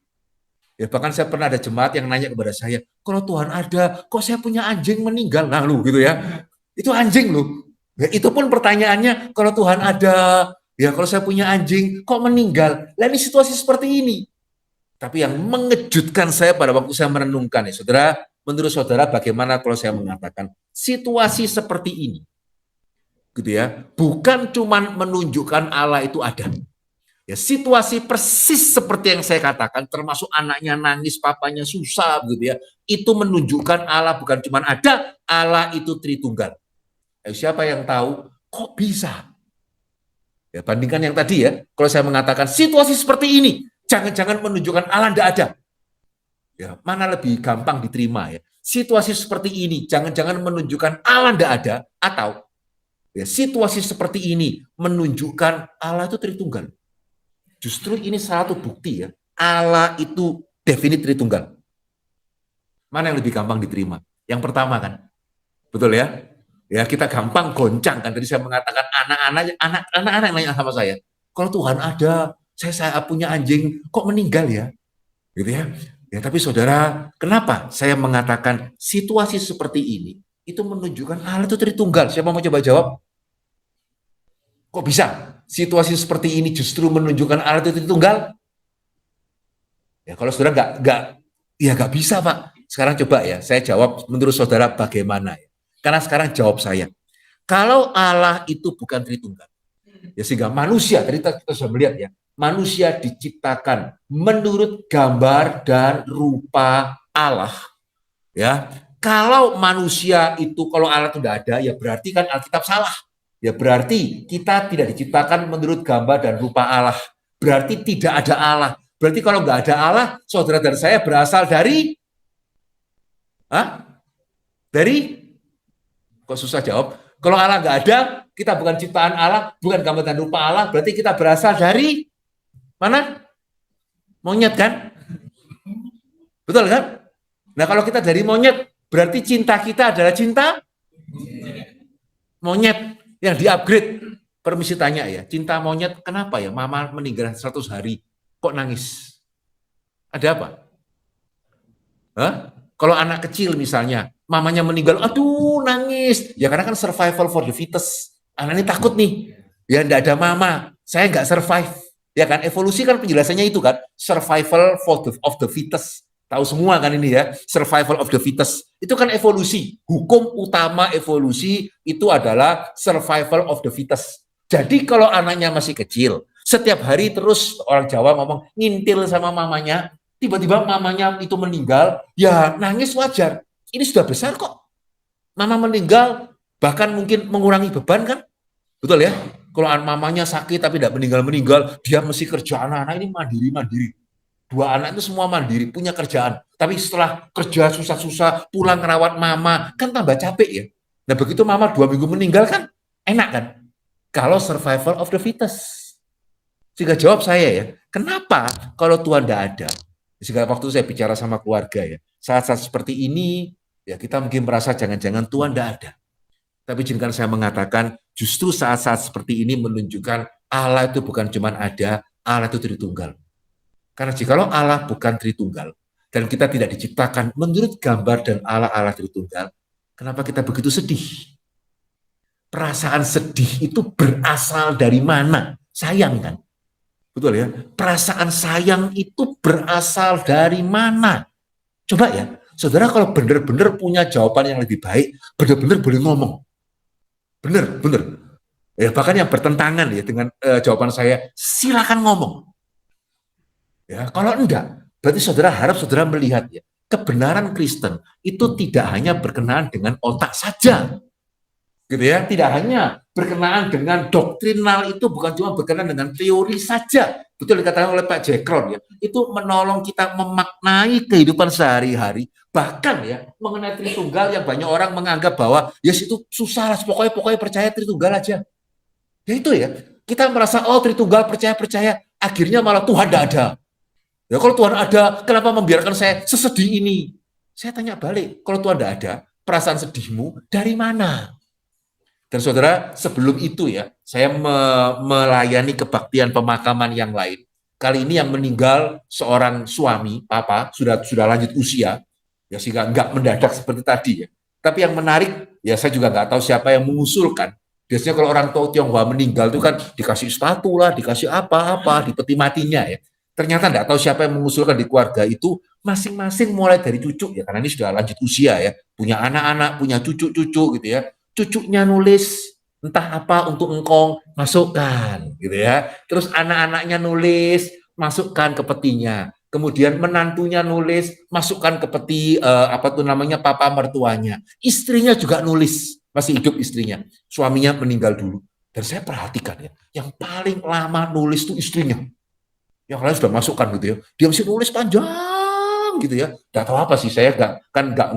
Speaker 1: Ya bahkan saya pernah ada jemaat yang nanya kepada saya, kalau Tuhan ada, kok saya punya anjing meninggal? Nah lu gitu ya, itu anjing lu. Ya, itu pun pertanyaannya, kalau Tuhan ada, ya kalau saya punya anjing, kok meninggal? Lah ini situasi seperti ini. Tapi yang mengejutkan saya pada waktu saya merenungkan ya, saudara, menurut saudara bagaimana kalau saya mengatakan situasi seperti ini, gitu ya, bukan cuma menunjukkan Allah itu ada. Ya, situasi persis seperti yang saya katakan, termasuk anaknya nangis, papanya susah, gitu ya. Itu menunjukkan Allah bukan cuma ada, Allah itu Tritunggal. Siapa yang tahu? Kok bisa? Ya, bandingkan yang tadi ya, kalau saya mengatakan situasi seperti ini, jangan-jangan menunjukkan Allah tidak ada. Ya, mana lebih gampang diterima ya? Situasi seperti ini, jangan-jangan menunjukkan Allah tidak ada, atau ya, situasi seperti ini menunjukkan Allah itu Tritunggal. Justru ini salah satu bukti ya, Allah itu definit Tritunggal. Mana yang lebih gampang diterima? Yang pertama kan, betul ya? Ya kita gampang goncang kan. Tadi saya mengatakan anak-anak yang nanya sama saya, kalau Tuhan ada, saya punya anjing, kok meninggal ya? Gitu ya. Ya tapi saudara, kenapa saya mengatakan situasi seperti ini itu menunjukkan Allah itu Tritunggal? Siapa mau coba jawab? Kok bisa? Situasi seperti ini justru menunjukkan Allah itu Tritunggal? Ya kalau saudara nggak bisa Pak. Sekarang coba ya, saya jawab menurut saudara bagaimana ya? Karena sekarang jawab saya. Kalau Allah itu bukan Tritunggal, ya sehingga manusia, tadi kita sudah melihat ya, manusia diciptakan menurut gambar dan rupa Allah. Ya, Kalau manusia itu, kalau Allah itu tidak ada, ya berarti kan Alkitab salah. Ya berarti kita tidak diciptakan menurut gambar dan rupa Allah. Berarti tidak ada Allah. Berarti kalau nggak ada Allah, saudara dan saya berasal dari, kok susah jawab? Kalau Allah nggak ada, kita bukan ciptaan Allah, bukan gambar dan rupa Allah, berarti kita berasal dari mana? Monyet kan? Betul kan? Nah kalau kita dari monyet, berarti cinta kita adalah cinta monyet yang di-upgrade. Permisi tanya ya, cinta monyet kenapa ya mama meninggal 100 hari kok nangis? Ada apa? Hah? Kalau anak kecil misalnya, mamanya meninggal, aduh nangis. Ya karena kan survival for the fittest. Anak ini takut nih, ya enggak ada mama, saya nggak survive. Ya kan, evolusi kan penjelasannya itu kan, survival of the fittest. Tahu semua kan ini ya, survival of the fittest. Itu kan evolusi. Hukum utama evolusi itu adalah survival of the fittest. Jadi kalau anaknya masih kecil, setiap hari terus orang Jawa ngomong ngintil sama mamanya, tiba-tiba mamanya itu meninggal, ya nangis wajar. Ini sudah besar kok. Mama meninggal, bahkan mungkin mengurangi beban kan? Betul ya? Kalau mamanya sakit tapi tidak meninggal-meninggal, dia mesti kerja. Anak-anak ini mandiri-mandiri. Dua anak itu semua mandiri, punya kerjaan. Tapi setelah kerja susah-susah, pulang ngerawat mama, kan tambah capek ya. Nah begitu mama 2 minggu meninggal kan, enak kan? Kalau survival of the fittest. Sehingga jawab saya ya, kenapa kalau Tuhan tidak ada? Sehingga waktu saya bicara sama keluarga ya, saat-saat seperti ini, ya kita mungkin merasa jangan-jangan Tuhan tidak ada. Tapi izinkan saya mengatakan, justru saat-saat seperti ini menunjukkan Allah itu bukan cuma ada, Allah itu Tritunggal. Karena jikalau Allah bukan Tritunggal, dan kita tidak diciptakan menurut gambar dan Allah Tritunggal, kenapa kita begitu sedih? Perasaan sedih itu berasal dari mana? Sayang kan? Betul ya? Perasaan sayang itu berasal dari mana? Coba ya, saudara kalau benar-benar punya jawaban yang lebih baik, benar-benar boleh ngomong. Benar. Ya, bahkan yang bertentangan ya dengan jawaban saya, silakan ngomong. Ya, kalau enggak, berarti saudara harap saudara melihat ya, kebenaran Kristen itu tidak hanya berkenaan dengan otak saja. Gitu ya, tidak hanya berkenaan dengan doktrinal, itu bukan cuma berkenaan dengan teori saja. Betul dikatakan oleh Pak Jekron ya, itu menolong kita memaknai kehidupan sehari-hari, bahkan ya mengenai Tritunggal yang banyak orang menganggap bahwa yes itu susah lah, pokoknya percaya Tritunggal aja. Ya itu ya, kita merasa oh Tritunggal percaya, akhirnya malah Tuhan tidak ada. Ya kalau Tuhan ada, kenapa membiarkan saya sesedih ini? Saya tanya balik, kalau Tuhan tidak ada, perasaan sedihmu dari mana? Dan saudara, sebelum itu ya, saya melayani kebaktian pemakaman yang lain. Kali ini yang meninggal seorang suami, papa, sudah lanjut usia, ya sehingga nggak mendadak seperti tadi ya. Tapi yang menarik, ya saya juga nggak tahu siapa yang mengusulkan. Biasanya kalau orang tua Tionghoa meninggal itu kan dikasih sepatu lah, dikasih apa-apa, di peti matinya ya. Ternyata nggak tahu siapa yang mengusulkan di keluarga itu, masing-masing mulai dari cucu ya, karena ini sudah lanjut usia ya, punya anak-anak, punya cucu-cucu gitu ya. Cucunya nulis entah apa untuk engkong, masukkan gitu ya. Terus anak-anaknya nulis, masukkan ke petinya. Kemudian menantunya nulis, masukkan ke peti apa tuh namanya papa mertuanya. Istrinya juga nulis, masih hidup istrinya. Suaminya meninggal dulu. Dan saya perhatikan ya, yang paling lama nulis tuh istrinya. Yang lain sudah masukkan gitu ya. Dia masih nulis panjang gitu ya. Nggak tahu apa sih, saya nggak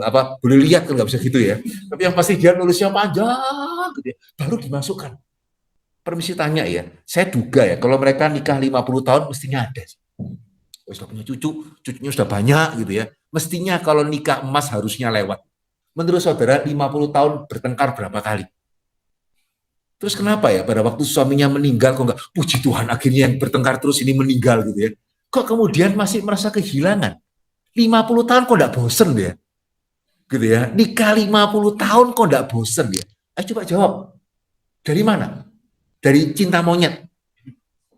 Speaker 1: apa boleh lihat kan nggak bisa gitu ya. Tapi yang pasti dia nulisnya panjang gitu ya. Baru dimasukkan. Permisi tanya ya, saya duga ya kalau mereka nikah 50 tahun mestinya ada. Sudah punya cucunya sudah banyak gitu ya. Mestinya kalau nikah emas harusnya lewat. Menurut saudara 50 tahun bertengkar berapa kali? Terus kenapa ya pada waktu suaminya meninggal kok nggak, puji Tuhan akhirnya yang bertengkar terus ini meninggal gitu ya. Kok kemudian masih merasa kehilangan? 50 tahun kok nggak bosen ya? Gitu ya. Nikah 50 tahun kok nggak bosen ya? Ayo coba jawab. Dari mana? Dari cinta monyet.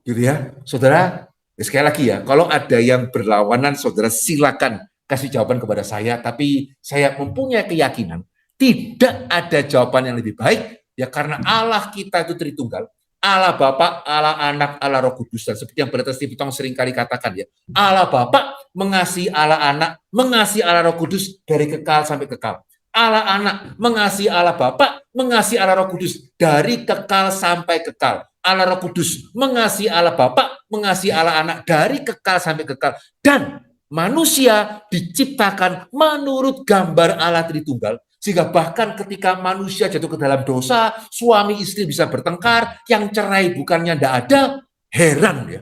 Speaker 1: Gitu ya. Saudara, sekali lagi ya, kalau ada yang berlawanan, saudara silakan kasih jawaban kepada saya, tapi saya mempunyai keyakinan tidak ada jawaban yang lebih baik. Ya karena Allah kita itu Tritunggal, Allah Bapa, Allah Anak, Allah Roh Kudus. Dan seperti yang Brother Steve Tong sering kali katakan ya, Allah Bapa mengasihi Allah Anak, mengasihi Allah Roh Kudus dari kekal sampai kekal. Allah Anak mengasihi Allah Bapa, mengasihi Allah Roh Kudus dari kekal sampai kekal. Allah Roh Kudus mengasihi Allah Bapa, mengasihi Allah Anak dari kekal sampai kekal. Dan manusia diciptakan menurut gambar Allah Tritunggal, sehingga bahkan ketika manusia jatuh ke dalam dosa, suami istri bisa bertengkar, yang cerai bukannya tidak ada, heran ya,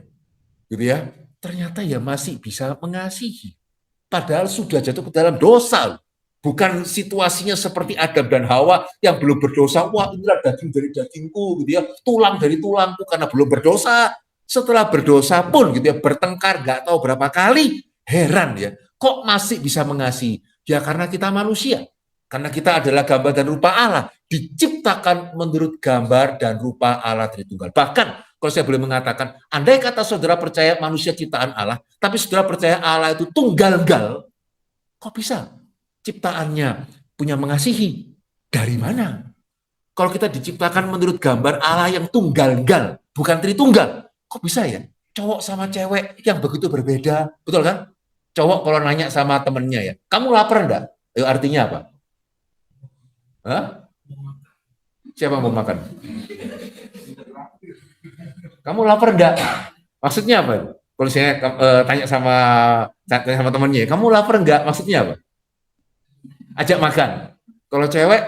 Speaker 1: gitu ya. Ternyata ya masih bisa mengasihi, padahal sudah jatuh ke dalam dosa. Bukan situasinya seperti Adam dan Hawa yang belum berdosa, wah inilah daging dari dagingku, gitu ya, tulang dari tulangku karena belum berdosa. Setelah berdosa pun, gitu ya, bertengkar nggak tahu berapa kali, heran ya, kok masih bisa mengasihi? Ya karena kita manusia, karena kita adalah gambar dan rupa Allah, diciptakan menurut gambar dan rupa Allah Tritunggal. Bahkan kalau saya boleh mengatakan, andai kata saudara percaya manusia ciptaan Allah, tapi saudara percaya Allah itu tunggal-gal, kok bisa ciptaannya punya mengasihi? Dari mana? Kalau kita diciptakan menurut gambar Allah yang tunggal-gal, bukan Tritunggal, kok bisa ya? Cowok sama cewek yang begitu berbeda, betul kan? Cowok kalau nanya sama temennya ya, kamu lapar enggak? Ayo, artinya apa? Hah? Siapa mau makan? Kamu lapar enggak? Maksudnya apa? Kalau saya tanya sama temennya, kamu lapar enggak? Maksudnya apa? Ajak makan. Kalau cewek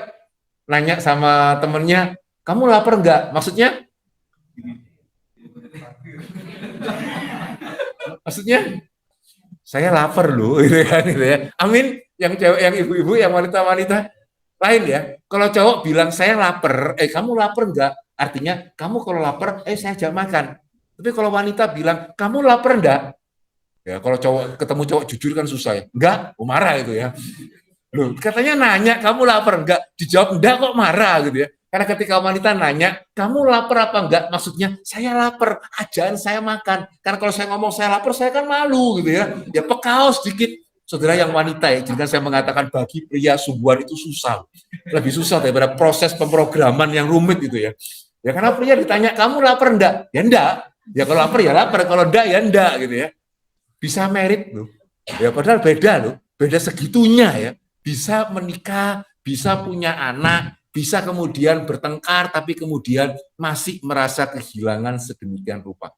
Speaker 1: nanya sama temennya, kamu lapar enggak? Maksudnya? Maksudnya? Saya lapar loh, gitu kan, gitu ya. Amin. Yang cewek, yang ibu-ibu, yang wanita-wanita lain ya. Kalau cowok bilang saya lapar, kamu lapar enggak? Artinya kamu kalau lapar, saya ajak makan. Tapi kalau wanita bilang kamu lapar enggak? Ya kalau cowok ketemu cowok jujur kan susah ya. Enggak, marah itu ya. Loh, katanya nanya, kamu lapar enggak? Dijawab enggak kok marah gitu ya. Karena ketika wanita nanya, kamu lapar apa enggak? Maksudnya, saya lapar, ajaan saya makan. Karena kalau saya ngomong saya lapar, saya kan malu gitu ya. Ya pekaos sedikit. Saudara yang wanita ya, jika saya mengatakan bagi pria sungguhan itu susah. Lebih susah daripada proses pemrograman yang rumit gitu ya. Ya karena pria ditanya, kamu lapar enggak? Ya enggak. Ya kalau lapar ya lapar, kalau enggak ya enggak gitu ya. Bisa merit loh. Ya padahal beda loh. Beda segitunya ya. Bisa menikah, bisa punya anak, bisa kemudian bertengkar, tapi kemudian masih merasa kehilangan sedemikian rupa.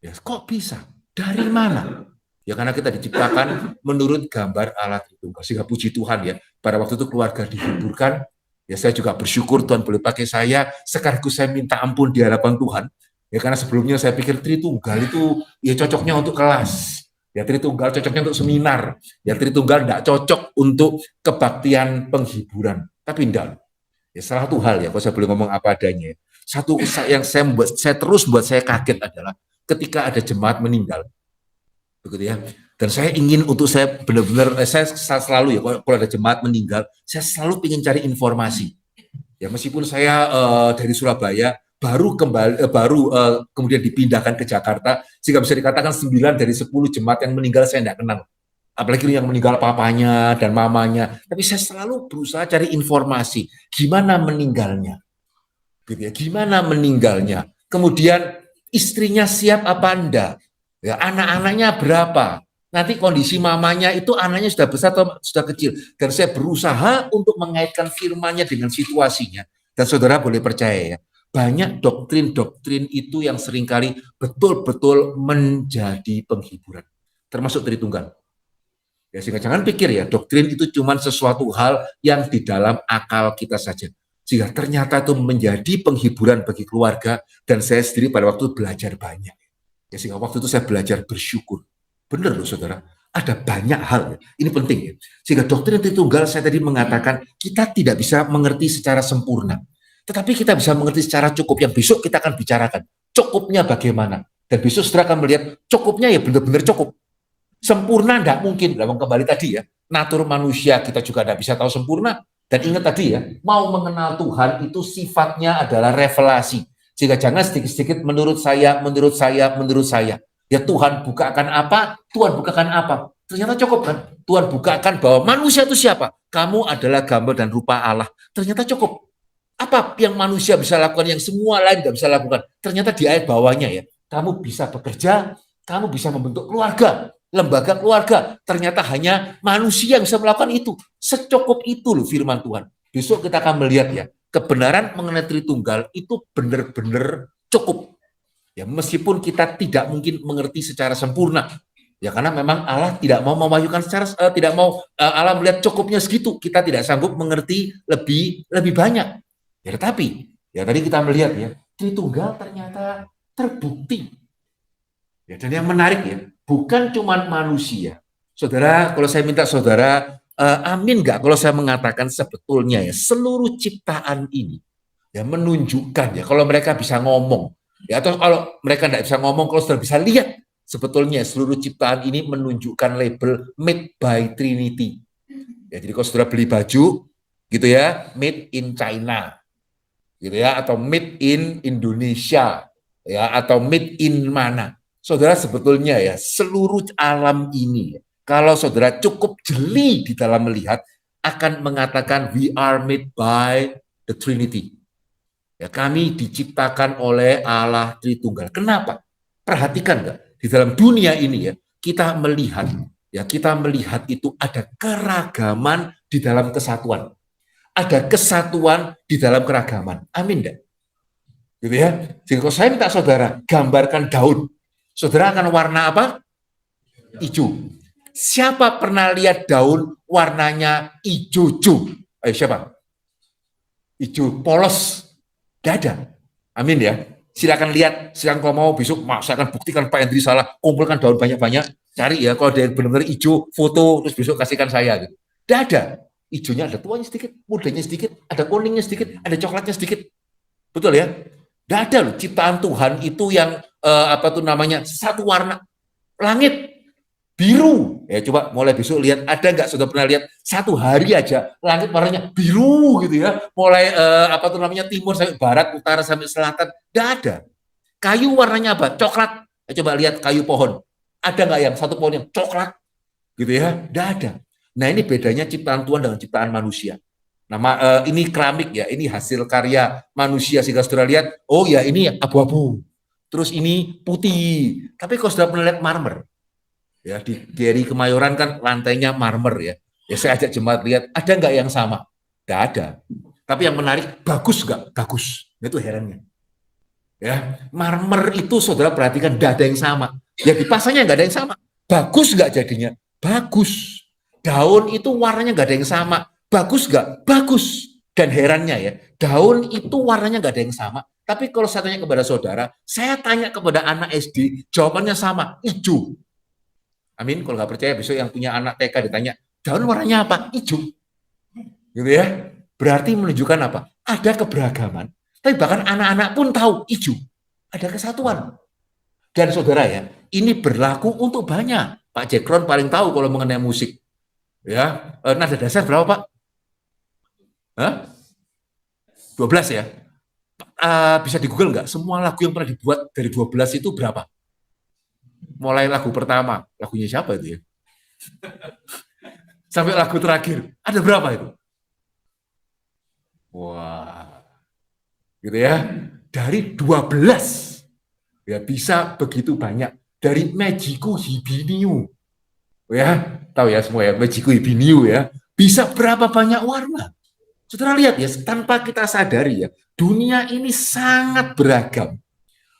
Speaker 1: Ya, kok bisa? Dari mana? Ya karena kita diciptakan menurut gambar Allah Tritunggal. Sehingga puji Tuhan ya, pada waktu itu keluarga dihiburkan, ya saya juga bersyukur Tuhan boleh pakai saya, sekaligus saya minta ampun di hadapan Tuhan. Ya karena sebelumnya saya pikir Tritunggal itu ya cocoknya untuk kelas. Ya Tritunggal cocoknya untuk seminar. Ya Tritunggal tidak cocok untuk kebaktian penghiburan. Tapi enggak. Ya salah satu hal ya, kalau saya boleh ngomong apa adanya. Satu yang saya terus buat saya kaget adalah ketika ada jemaat meninggal. Begitu ya. Dan saya ingin untuk saya benar-benar, saya selalu ya, kalau ada jemaat meninggal, saya selalu ingin cari informasi. Ya meskipun saya dari Surabaya, kemudian dipindahkan ke Jakarta, sehingga bisa dikatakan 9 dari 10 jemaat yang meninggal saya tidak kenal. Apalagi yang meninggal papanya dan mamanya. Tapi saya selalu berusaha cari informasi, gimana meninggalnya. Gitu ya, gimana meninggalnya. Kemudian istrinya siap apa enggak? Ya, anak-anaknya berapa? Nanti kondisi mamanya itu anaknya sudah besar atau sudah kecil. Dan saya berusaha untuk mengaitkan firman-Nya dengan situasinya. Dan saudara boleh percaya ya, banyak doktrin-doktrin itu yang seringkali betul-betul menjadi penghiburan, termasuk Tritunggal. Ya, sehingga jangan pikir ya, doktrin itu cuma sesuatu hal yang di dalam akal kita saja. Sehingga ternyata itu menjadi penghiburan bagi keluarga, dan saya sendiri pada waktu belajar banyak. Ya, sehingga waktu itu saya belajar bersyukur. Benar loh saudara, ada banyak hal. Ya. Ini penting ya. Sehingga doktrin Tritunggal saya tadi mengatakan, kita tidak bisa mengerti secara sempurna. Tetapi kita bisa mengerti secara cukup, yang besok kita akan bicarakan. Cukupnya bagaimana? Dan besok saudara akan melihat cukupnya ya benar-benar cukup. Sempurna enggak mungkin. Lalu kembali tadi ya, natur manusia kita juga enggak bisa tahu sempurna. Dan ingat tadi ya, mau mengenal Tuhan itu sifatnya adalah revelasi. Sehingga jangan sedikit-sedikit menurut saya. Ya Tuhan bukakan apa, Tuhan bukakan apa. Ternyata cukup kan? Tuhan bukakan bahwa manusia itu siapa? Kamu adalah gambar dan rupa Allah. Ternyata cukup. Apa yang manusia bisa lakukan yang semua lain nggak bisa lakukan? Ternyata di ayat bawahnya ya, kamu bisa bekerja, kamu bisa membentuk keluarga. lembaga keluarga, ternyata hanya manusia yang bisa melakukan itu. Secukup itu loh firman Tuhan. Besok kita akan melihat ya, kebenaran mengenai Tritunggal itu benar-benar cukup. Ya, meskipun kita tidak mungkin mengerti secara sempurna, ya karena memang Allah tidak mau memajukan secara tidak mau Allah melihat cukupnya segitu, kita tidak sanggup mengerti lebih banyak. Ya tetapi ya tadi kita melihat ya, Tritunggal ternyata terbukti. Ya, dan yang menarik ya, bukan cuma manusia. Saudara, kalau saya minta saudara amin nggak kalau saya mengatakan sebetulnya ya seluruh ciptaan ini ya menunjukkan ya kalau mereka bisa ngomong. Ya, atau kalau mereka tidak bisa ngomong, kalau sudah bisa lihat, sebetulnya seluruh ciptaan ini menunjukkan label made by Trinity. Ya, jadi kalau sudah beli baju, gitu ya, made in China, gitu ya, atau made in Indonesia, ya, atau made in mana. Saudara sebetulnya ya seluruh alam ini, kalau saudara cukup jeli di dalam melihat, akan mengatakan we are made by the Trinity. Ya, kami diciptakan oleh Allah Tritunggal. Kenapa? Perhatikan nggak? Di dalam dunia ini ya, kita melihat itu ada keragaman di dalam kesatuan. Ada kesatuan di dalam keragaman. Amin enggak? Gitu ya. Jadi kalau saya minta saudara gambarkan daun, saudara akan warna apa? Hijau. Siapa pernah lihat daun warnanya hijau-hijau? Ayo siapa? Hijau polos. Gak ada. Amin ya. Silakan lihat, silakan kalau mau besok saya akan buktikan Pak Hendri salah, kumpulkan daun banyak-banyak, cari ya kalau ada yang benar-benar hijau, foto, terus besok kasihkan saya gitu. Tidak ada. Hijaunya ada tuanya sedikit, mudanya sedikit, ada kuningnya sedikit, ada coklatnya sedikit. Betul ya? Tidak ada loh ciptaan Tuhan itu yang satu warna. Langit biru. Ya coba mulai besok lihat, ada nggak sudah pernah lihat satu hari aja langit warnanya biru gitu ya, mulai timur sampai barat, utara sampai selatan, nggak ada. Kayu warnanya apa? Coklat. Ya, coba lihat kayu pohon, ada nggak yang satu pohon yang coklat gitu ya? Nggak ada. Nah ini bedanya ciptaan Tuhan dengan ciptaan manusia. Ini keramik ya, ini hasil karya manusia, sehingga saudara lihat, oh ya ini abu-abu, terus ini putih. Tapi kalau sudah pernah lihat marmer, ya di Kemayoran kan lantainya marmer ya. Ya saya ajak jemaat lihat, ada nggak yang sama? Nggak ada. Tapi yang menarik, bagus nggak? Bagus. Itu herannya. Ya, marmer itu saudara perhatikan nggak ada yang sama. Ya dipasangnya nggak ada yang sama. Bagus nggak jadinya? Bagus. Daun itu warnanya nggak ada yang sama. Bagus nggak? Bagus. Dan herannya ya, daun itu warnanya nggak ada yang sama. Tapi kalau saya tanya kepada saudara, saya tanya kepada anak SD, jawabannya sama, hijau. Amin. Kalau nggak percaya besok yang punya anak TK ditanya, daun warnanya apa? Hijau. Gitu ya. Berarti menunjukkan apa? Ada keberagaman. Tapi bahkan anak-anak pun tahu hijau. Ada kesatuan. Dan saudara ya, ini berlaku untuk banyak. Pak Jekron paling tahu kalau mengenai musik. Ya, nada dasar berapa Pak? Hah? 12 ya? Bisa di Google nggak? Semua lagu yang pernah dibuat dari 12 itu berapa? Mulai lagu pertama, lagunya siapa itu ya? Sampai lagu terakhir, ada berapa itu? Wah, gitu ya. Dari 12, ya bisa begitu banyak. Dari Magiku Hibiniu, ya, tahu ya semua ya, Magiku Hibiniu ya. Bisa berapa banyak warna? Saudara lihat ya, tanpa kita sadari ya, dunia ini sangat beragam.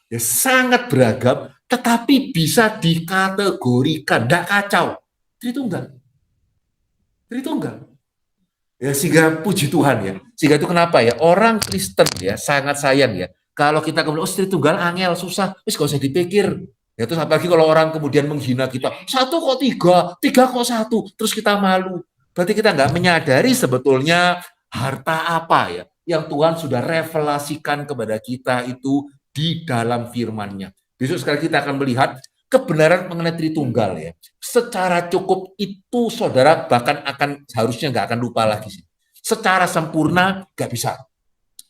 Speaker 1: Ya, sangat beragam, tetapi bisa dikategorikan, tidak kacau. Tritunggal. Tritunggal. Ya, sehingga puji Tuhan ya. Sehingga itu kenapa ya, orang Kristen ya sangat sayang ya. Kalau kita kemudian, Tritunggal angel, susah, wis gak usah dipikir. Ya, terus apalagi kalau orang kemudian menghina kita, satu kok tiga, tiga kok satu, terus kita malu. Berarti kita nggak menyadari sebetulnya harta apa ya yang Tuhan sudah revelasikan kepada kita itu di dalam firman-Nya. Besok sekali kita akan melihat kebenaran mengenai Tritunggal ya. Secara cukup itu saudara bahkan harusnya nggak akan lupa lagi sih. Secara sempurna nggak bisa.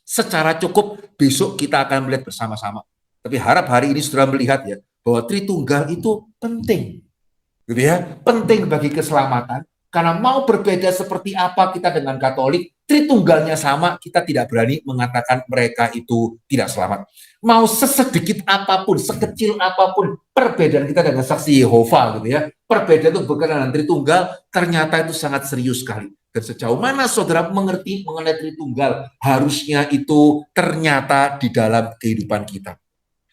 Speaker 1: Secara cukup besok kita akan melihat bersama-sama. Tapi harap hari ini saudara melihat ya bahwa Tritunggal itu penting. Gitu ya, penting bagi keselamatan. Karena mau berbeda seperti apa kita dengan Katolik, Tritunggalnya sama, kita tidak berani mengatakan mereka itu tidak selamat. Mau sesedikit apapun, sekecil apapun perbedaan kita dengan saksi Yehova gitu ya, perbedaan itu berkenaan dengan Tritunggal ternyata itu sangat serius sekali. Dan sejauh mana saudara mengerti mengenai Tritunggal, harusnya itu ternyata di dalam kehidupan kita.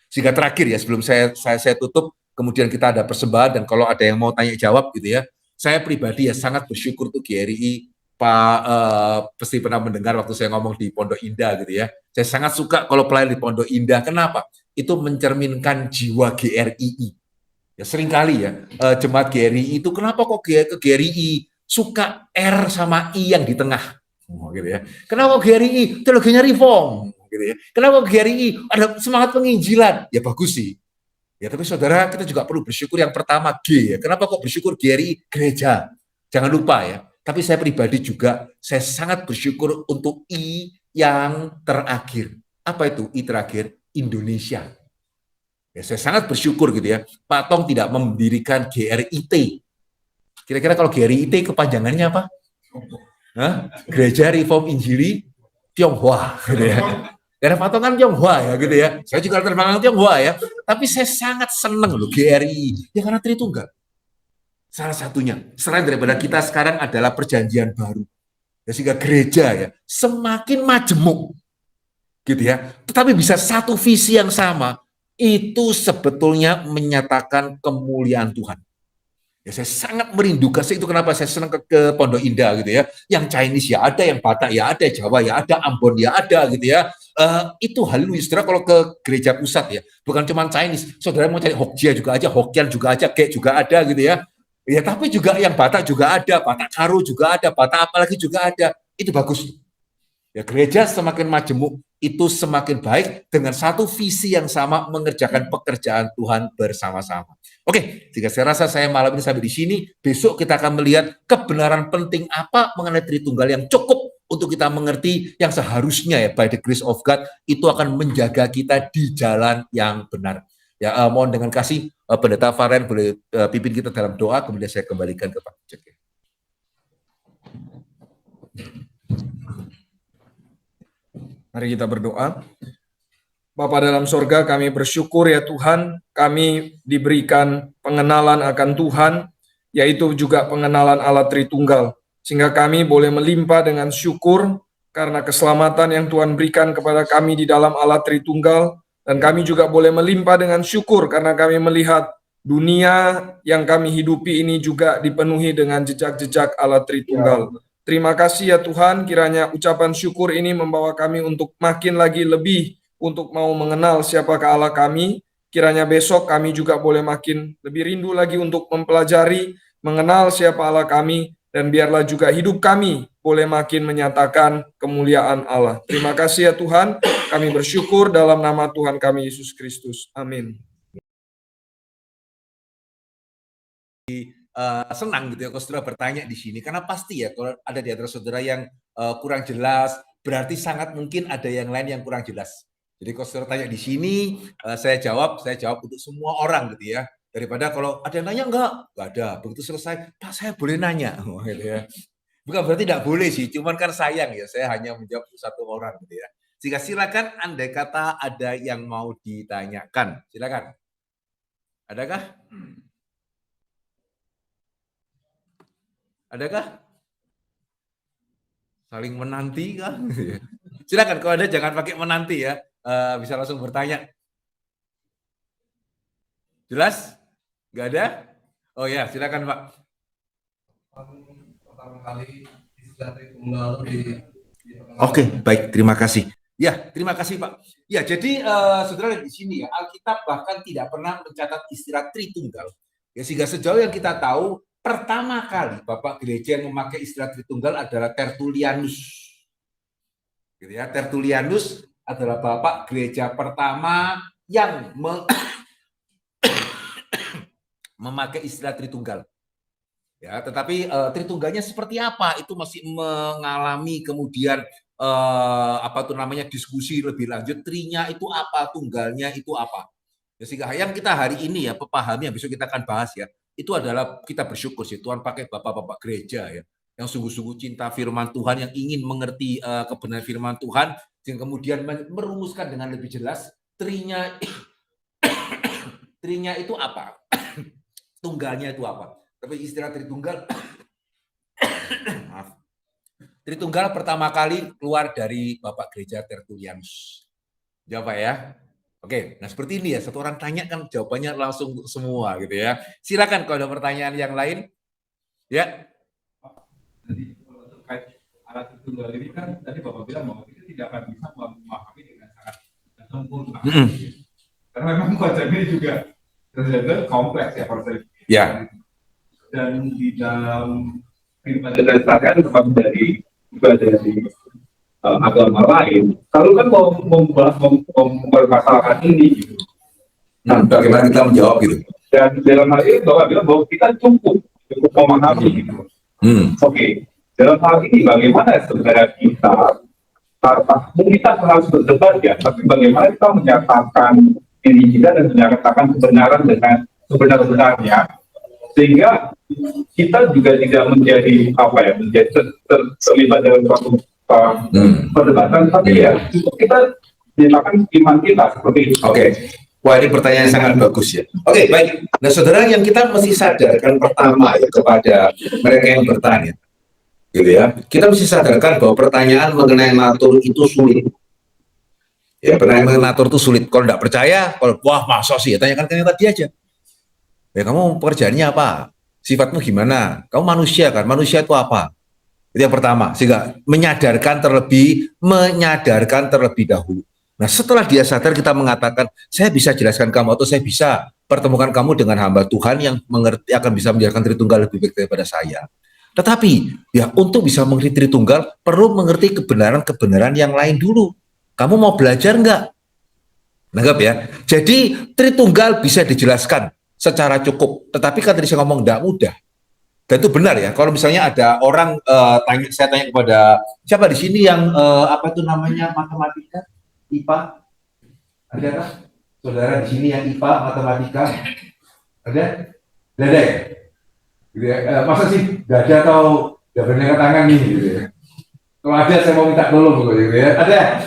Speaker 1: Sehingga terakhir ya, sebelum saya tutup, kemudian kita ada persembahan, dan kalau ada yang mau tanya jawab gitu ya, saya pribadi ya sangat bersyukur tuh GRI, Pak pasti pernah mendengar waktu saya ngomong di Pondok Indah gitu ya. Saya sangat suka kalau pelayan di Pondok Indah. Kenapa? Itu mencerminkan jiwa GRII. Ya seringkali ya jemaat GRII itu kenapa kok ke GRII suka R sama I yang di tengah, gitu ya. Kenapa GRII teologinya reform, gitu ya. Kenapa GRII ada semangat penginjilan? Ya bagus sih. Ya tapi saudara, kita juga perlu bersyukur yang pertama G ya. Kenapa kok bersyukur GRI gereja? Jangan lupa ya. Tapi saya pribadi juga, saya sangat bersyukur untuk I yang terakhir. Apa itu I terakhir? Indonesia. Ya, saya sangat bersyukur gitu ya. Pak Tong tidak mendirikan GRIT. Kira-kira kalau GRIT kepanjangannya apa? Hah? Gereja Reform Injili Tionghoa. Gitu ya. Karena Pak Tong kan Tionghoa ya gitu ya. Saya juga terbang Tionghoa ya. Tapi saya sangat senang loh GRI. Ya karena Tritunggal. Salah satunya, selain daripada kita sekarang adalah perjanjian baru. Ya, sehingga gereja ya semakin majemuk. Gitu ya. Tetapi bisa satu visi yang sama, itu sebetulnya menyatakan kemuliaan Tuhan. Ya, saya sangat merindukan, itu kenapa saya senang ke Pondok Indah gitu ya. Yang Chinese ya ada, yang Batak ya ada, Jawa ya ada, Ambon ya ada gitu ya. Itu haleluya, saudara kalau ke gereja pusat ya, bukan cuma Chinese, saudara mau cari Hokjia juga aja, Hokian juga aja, Kek juga ada gitu ya. Ya, tapi juga yang Batak juga ada, Batak Karo juga ada, Batak apalagi juga ada. Itu bagus. Ya, gereja semakin majemuk, itu semakin baik dengan satu visi yang sama mengerjakan pekerjaan Tuhan bersama-sama. Oke, jika saya rasa saya malam ini sampai di sini, besok kita akan melihat kebenaran penting apa mengenai Tritunggal yang cukup untuk kita mengerti yang seharusnya ya by the grace of God itu akan menjaga kita di jalan yang benar. Ya, mohon dengan kasih Pendeta Faren boleh pimpin kita dalam doa, kemudian saya kembalikan ke Pak Cek.
Speaker 3: Mari kita berdoa. Bapa dalam sorga, kami bersyukur ya Tuhan, kami diberikan pengenalan akan Tuhan, yaitu juga pengenalan Allah Tritunggal, sehingga kami boleh melimpah dengan syukur karena keselamatan yang Tuhan berikan kepada kami di dalam Allah Tritunggal. Dan kami juga boleh melimpah dengan syukur karena kami melihat dunia yang kami hidupi ini juga dipenuhi dengan jejak-jejak Allah Tritunggal. Terima kasih ya Tuhan, kiranya ucapan syukur ini membawa kami untuk makin lagi lebih untuk mau mengenal siapakah Allah kami. Kiranya besok kami juga boleh makin lebih rindu lagi untuk mempelajari, mengenal siapa Allah kami, dan biarlah juga hidup kami boleh makin menyatakan kemuliaan Allah. Terima kasih ya Tuhan, kami bersyukur dalam nama Tuhan kami Yesus Kristus. Amin.
Speaker 1: Senang gitu ya kalau saudara bertanya di sini, karena pasti ya kalau ada di antara saudara yang kurang jelas, berarti sangat mungkin ada yang lain yang kurang jelas. Jadi kalau saudara tanya di sini, saya jawab untuk semua orang gitu ya. Daripada kalau ada yang nanya enggak ada. Begitu selesai, Pak saya boleh nanya, gitu ya. Bukan berarti tidak boleh sih, cuman kan sayang ya, saya hanya menjawab satu orang gitu ya. Jika silakan, andai kata ada yang mau ditanyakan, silakan. Adakah? Adakah? Saling menanti kan? Silakan, kalau ada jangan pakai menanti ya, bisa langsung bertanya. Jelas? Nggak ada? Oh ya, silakan Pak. Pertama kali Oke, baik, terima kasih. Ya, terima kasih Pak. Ya, jadi saudara di sini ya, Alkitab bahkan tidak pernah mencatat istilah Tritunggal. Ya, sehingga sejauh yang kita tahu, pertama kali Bapak Gereja yang memakai istilah Tritunggal adalah Tertullianus. Gitu ya, Tertullianus adalah Bapak Gereja pertama yang memakai istilah Tritunggal. Ya, tetapi Tritunggalnya seperti apa itu masih mengalami kemudian apa tuh namanya diskusi lebih lanjut. Trinya itu apa, tunggalnya itu apa. Ya, sehingga yang kita hari ini ya pahami yang besok kita akan bahas ya, itu adalah kita bersyukur sih Tuhan pakai bapak-bapak gereja ya yang sungguh-sungguh cinta firman Tuhan, yang ingin mengerti kebenaran firman Tuhan, yang kemudian merumuskan dengan lebih jelas trinya trinya itu apa, tunggalnya itu apa. Tapi istilah Tritunggal, maaf, Tritunggal pertama kali keluar dari Bapak Gereja Tertullianus. Jawab Pak ya. Oke, nah seperti ini ya, satu orang tanya kan jawabannya langsung semua gitu ya. Silakan kalau ada pertanyaan yang lain. Ya.
Speaker 4: Jadi kalau terkait alat tunggal ini kan tadi Bapak bilang bahwa kita tidak akan bisa memahami dengan sangat sempurna. Karena memang konsepnya juga ternyata kompleks ya konsep.
Speaker 1: Ya.
Speaker 4: Dan di dalam firman dan saya termasuk dari agama lain, kalau kan mau mempermasalahkan ini gitu.
Speaker 1: Nah, bagaimana kita menjawab gitu?
Speaker 4: Dan dalam hal ini Bapak bilang bahwa kita cukup memahami gitu. Oke, dalam hal ini bagaimana sebenarnya kita harus berdebat ya, tapi bagaimana kita menyatakan diri kita dan menyatakan kebenaran dengan sebenar-benarnya, sehingga kita juga tidak menjadi terlibat dalam suatu perdebatan, tapi ya kita menyatakan iman kita seperti itu.
Speaker 1: Oke. Wah, ini pertanyaan yang sangat bagus ya. Oke, baik. Nah, saudara, yang kita mesti sadarkan pertama ya kepada mereka yang bertanya, gitu ya. Kita mesti sadarkan bahwa pertanyaan mengenai natur itu sulit. Ya, pertanyaan mengenai natur itu sulit. Kalau tidak percaya, kalau wah masa sih, ya tanyakan ke yang tadi aja. Ya, kamu pekerjaannya apa? Sifatmu gimana? Kamu manusia kan? Manusia itu apa? Itu yang pertama. Sehingga menyadarkan terlebih dahulu. Nah, setelah dia sadar, kita mengatakan, saya bisa jelaskan kamu, atau saya bisa pertemukan kamu dengan hamba Tuhan yang mengerti, akan bisa menjelaskan Tritunggal lebih baik daripada saya. Tetapi, ya untuk bisa mengerti Tritunggal, perlu mengerti kebenaran-kebenaran yang lain dulu. Kamu mau belajar nggak? Nanggap ya. Jadi, Tritunggal bisa dijelaskan secara cukup. Tetapi kan tadi saya ngomong, nggak mudah. Dan itu benar ya. Kalau misalnya ada orang, saya tanya kepada, siapa di sini yang, apa itu namanya, matematika? IPA, ada kan? Saudara di sini yang IPA, matematika, ada? Ada? Gitu ya? Masa sih gak ada atau gak berani angkat tangan nih? Gitu ya? Kalau ada saya mau minta tolong gitu ya.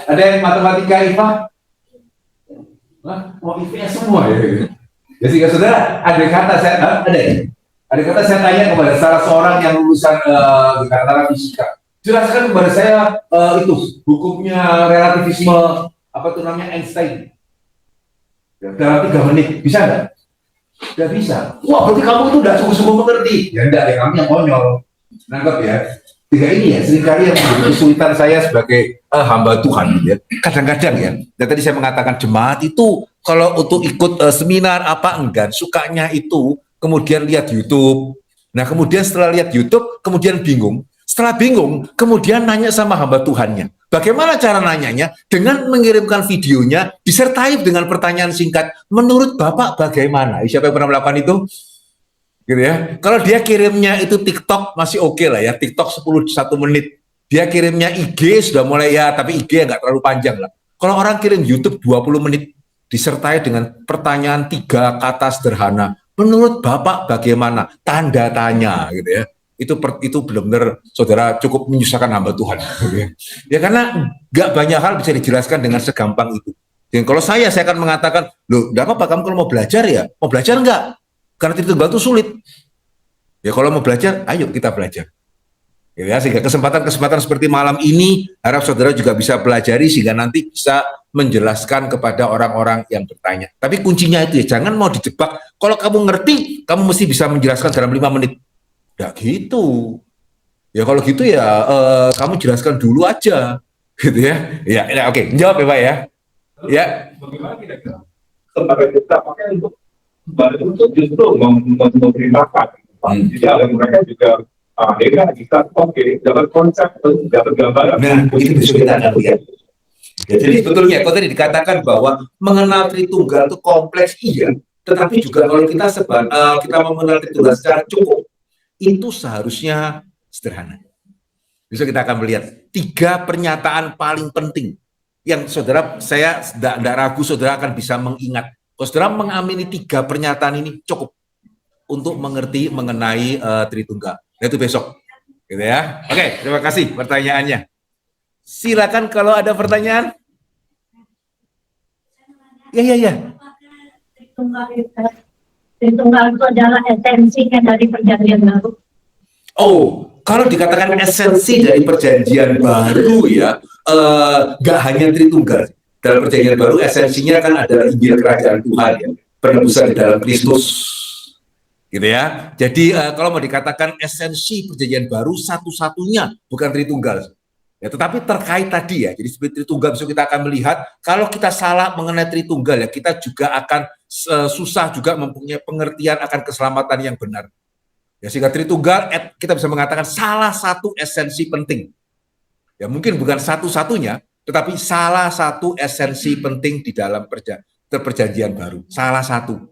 Speaker 1: Ada yang matematika IPA? Hah? Mau IPS semua ya? Gitu. Ya sehingga saudara, ada kata saya tanya kepada salah seorang yang lulusan katakanlah fisika. Jelaskan kepada saya itu hukumnya relativisme apa itu namanya Einstein ya, dalam 3 menit bisa nggak? Nggak bisa. Wah berarti kamu itu udah sungguh-sungguh mengerti. Ya enggak ya, kamu yang konyol. Nangkep ya. Tiga ini ya seringkali yang menjadi kesulitan saya sebagai hamba Tuhan ya. Kadang-kadang ya. Dan tadi saya mengatakan jemaat itu kalau untuk ikut seminar apa enggak sukanya itu kemudian lihat YouTube. Nah kemudian setelah lihat YouTube kemudian bingung. Setelah bingung, kemudian nanya sama hamba Tuhannya. Bagaimana cara nanyanya? Dengan mengirimkan videonya, disertai dengan pertanyaan singkat. Menurut Bapak bagaimana? Siapa yang pernah melakukan itu? Gitu ya. Kalau dia kirimnya itu TikTok, masih oke lah ya. TikTok 1 menit. Dia kirimnya IG, sudah mulai ya, tapi IG nggak terlalu panjang lah. Kalau orang kirim YouTube 20 menit, disertai dengan pertanyaan 3 kata sederhana. Menurut Bapak bagaimana? Tanda tanya, gitu ya. Itu benar-benar saudara cukup menyusahkan hamba Tuhan. Ya karena nggak banyak hal bisa dijelaskan dengan segampang itu. Dan kalau saya akan mengatakan, loh, nggak apa-apa kamu kalau mau belajar ya, mau belajar nggak? Karena Tritunggal itu sulit. Ya kalau mau belajar, ayo kita belajar. Ya, sehingga kesempatan-kesempatan seperti malam ini harap saudara juga bisa pelajari sehingga nanti bisa menjelaskan kepada orang-orang yang bertanya. Tapi kuncinya itu ya, jangan mau dijebak. Kalau kamu ngerti, kamu mesti bisa menjelaskan dalam 5 menit. Ya gitu. Ya kalau gitu ya kamu jelaskan dulu aja, gitu ya. Ya oke, jawab ya Pak ya. Ya.
Speaker 4: Bagaimana kira-kira kesempatan kita pakai untuk justru memberitakan. Jadi ada mereka juga akhirnya kita dapat konsep, dapat gambaran.
Speaker 1: Nah, itu bisa kita akan lihat. Ya, jadi sebetulnya kalau tadi dikatakan bahwa mengenal Tritunggal itu kompleks, iya. Tetapi juga kalau kita mengenal Tritunggal secara cukup, itu seharusnya sederhana. Bisa kita akan melihat 3 pernyataan paling penting yang saudara, saya tidak ragu saudara akan bisa mengingat. Kalau saudara mengamini 3 pernyataan ini cukup untuk mengerti mengenai Tritunggal. Itu besok. Gitu ya. Oke, terima kasih pertanyaannya. Silakan kalau ada pertanyaan. Ya.
Speaker 5: Tritunggal itu adalah esensinya dari perjanjian baru.
Speaker 1: Oh, kalau dikatakan esensi dari perjanjian baru ya, nggak hanya Tritunggal. Dalam perjanjian baru esensinya kan adalah Injil Kerajaan Tuhan, ya, penebusan di dalam Kristus, gitu ya. Jadi kalau mau dikatakan esensi perjanjian baru satu-satunya bukan Tritunggal. Ya, tetapi terkait tadi ya, jadi seperti Tritunggal besok kita akan melihat kalau kita salah mengenai Tritunggal ya, kita juga akan susah juga mempunyai pengertian akan keselamatan yang benar. Ya, sehingga Tritunggal kita bisa mengatakan salah satu esensi penting. Ya mungkin bukan satu-satunya, tetapi salah satu esensi penting di dalam perjanjian baru. Salah satu.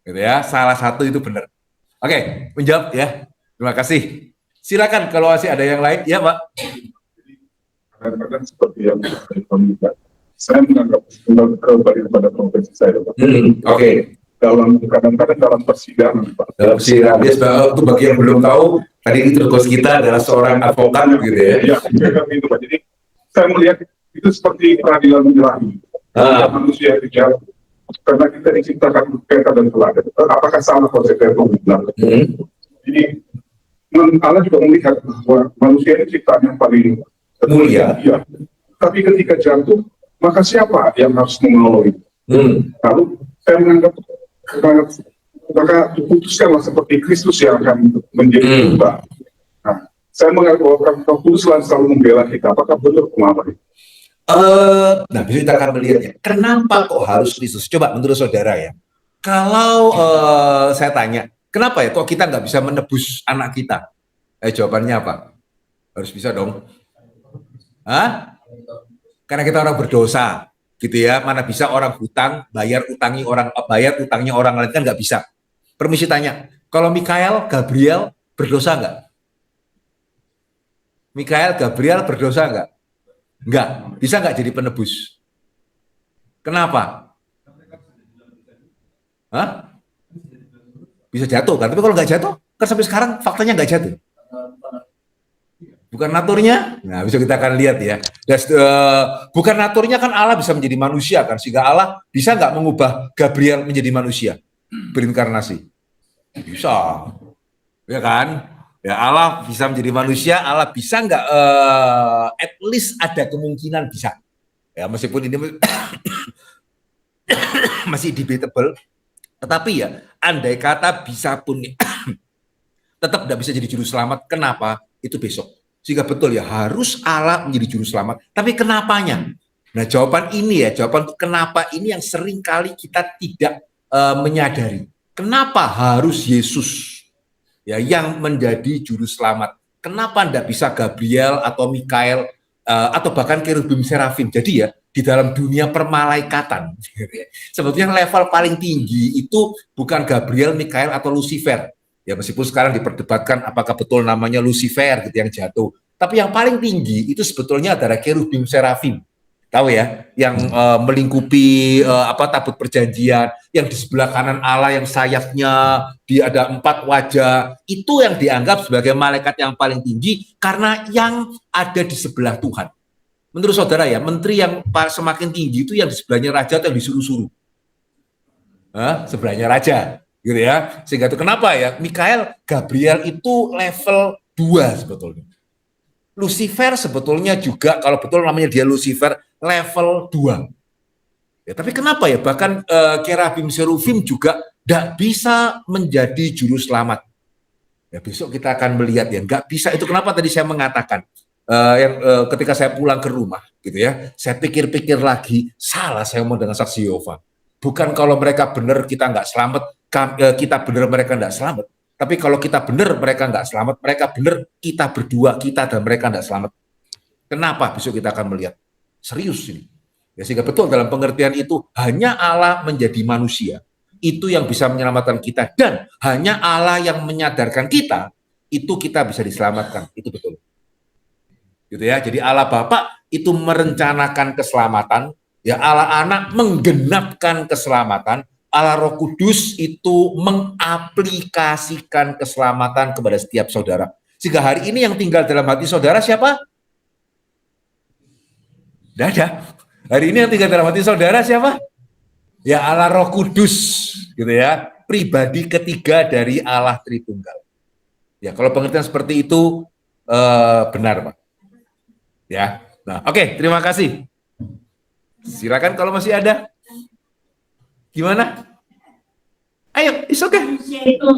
Speaker 1: Gitu ya, salah satu itu benar. Oke, menjawab ya. Terima kasih. Silakan kalau masih ada yang lain, ya Pak.
Speaker 4: Kadang-kadang seperti yang kita saya menganggap kembali pada profesi saya, Pak.
Speaker 1: Oke.
Speaker 4: Kadang-kadang dalam persidangan, Pak.
Speaker 1: Dalam persidangan, untuk bagi yang belum tahu, tadi terus kita adalah seorang advokat, gitu ya.
Speaker 4: Ya, itu Pak. Jadi saya melihat itu seperti peradilan ilahi. Manusia itu karena kita diciptakan peta dan teladan. Apakah salah konsep yang bilang? Jadi Allah juga melihat bahwa manusia ini ciptaan yang paling
Speaker 1: mulia.
Speaker 4: Iya. Tapi ketika jatuh, maka siapa yang harus mengelola itu? Lalu saya menganggap maka diputuskanlah seperti Kristus yang akan menjadi Tuhan. Nah, saya menganggap bahwa Roh Kudus selalu membela kita. Apakah benar pemahaman itu?
Speaker 1: Nah, bisa kita akan melihatnya. Kenapa kok harus Kristus? Coba menurut saudara ya. Kalau saya tanya, kenapa ya kok kita nggak bisa menebus anak kita? Jawabannya apa? Harus bisa dong. Hah? Karena kita orang berdosa, gitu ya. Mana bisa orang hutang bayar utangnya orang lain, kan nggak bisa. Permisi tanya, kalau Mikael, Gabriel berdosa nggak? Mikael, Gabriel berdosa nggak? Nggak. Bisa nggak jadi penebus? Kenapa? Hah? Bisa jatuh kan? Tapi kalau nggak jatuh, kan sampai sekarang faktanya nggak jatuh. Bukan naturnya, nah bisa kita akan lihat ya. Bukan naturnya kan Allah bisa menjadi manusia kan, sehingga Allah bisa nggak mengubah Gabriel menjadi manusia, berinkarnasi? Bisa, ya kan? Ya Allah bisa menjadi manusia, Allah bisa nggak? At least ada kemungkinan bisa. Ya meskipun ini masih debatable, tetapi ya andai kata bisa pun tetap tidak bisa jadi juru selamat. Kenapa? Itu besok. Sehingga betul ya harus Allah menjadi juru selamat. Tapi kenapanya? Nah jawaban ini ya, jawaban untuk kenapa ini yang sering kali kita tidak menyadari. Kenapa harus Yesus ya yang menjadi juru selamat? Kenapa tidak bisa Gabriel atau Mikael atau bahkan Kerubim Serafim? Jadi ya di dalam dunia permalaikatan sebetulnya level paling tinggi itu bukan Gabriel, Mikael atau Lucifer. Ya meskipun sekarang diperdebatkan apakah betul namanya Lucifer gitu yang jatuh. Tapi yang paling tinggi itu sebetulnya adalah Kerubim Serafim. Tahu ya, yang melingkupi tabut perjanjian, yang di sebelah kanan Allah yang sayapnya dia ada 4 wajah, itu yang dianggap sebagai malaikat yang paling tinggi karena yang ada di sebelah Tuhan. Menurut saudara ya, menteri yang semakin tinggi itu yang di sebelahnya raja atau yang disuruh-suruh? Sebelahnya raja. Gitu ya, sehingga itu kenapa ya Mikael, Gabriel itu level 2 sebetulnya. Lucifer sebetulnya juga kalau betul namanya dia Lucifer level 2. Ya, tapi kenapa ya bahkan Kerubim Serafim juga tidak bisa menjadi juru selamat. Ya besok kita akan melihat ya nggak bisa. Itu kenapa tadi saya mengatakan ketika saya pulang ke rumah gitu ya, saya pikir-pikir lagi salah saya mau dengan saksi Yehova. Bukan kalau mereka benar kita nggak selamat, kita benar mereka nggak selamat. Tapi kalau kita benar mereka nggak selamat, mereka benar kita berdua, kita dan mereka nggak selamat. Kenapa? Besok kita akan melihat. Serius ini. Ya, sehingga betul dalam pengertian itu hanya Allah menjadi manusia. Itu yang bisa menyelamatkan kita. Dan hanya Allah yang menyadarkan kita, itu kita bisa diselamatkan. Itu betul. Gitu ya. Jadi Allah Bapa itu merencanakan keselamatan. Ya Allah Anak menggenapkan keselamatan, Allah Roh Kudus itu mengaplikasikan keselamatan kepada setiap saudara. Sehingga hari ini yang tinggal dalam hati saudara siapa? Tidak ada. Hari ini yang tinggal dalam hati saudara siapa? Ya Allah Roh Kudus, gitu ya. Pribadi ketiga dari Allah Tritunggal. Ya, kalau pengertian seperti itu benar, Pak. Ya. Nah, oke, terima kasih. Silakan kalau masih ada. Gimana? Ayo, it's okay.
Speaker 5: Manusia itu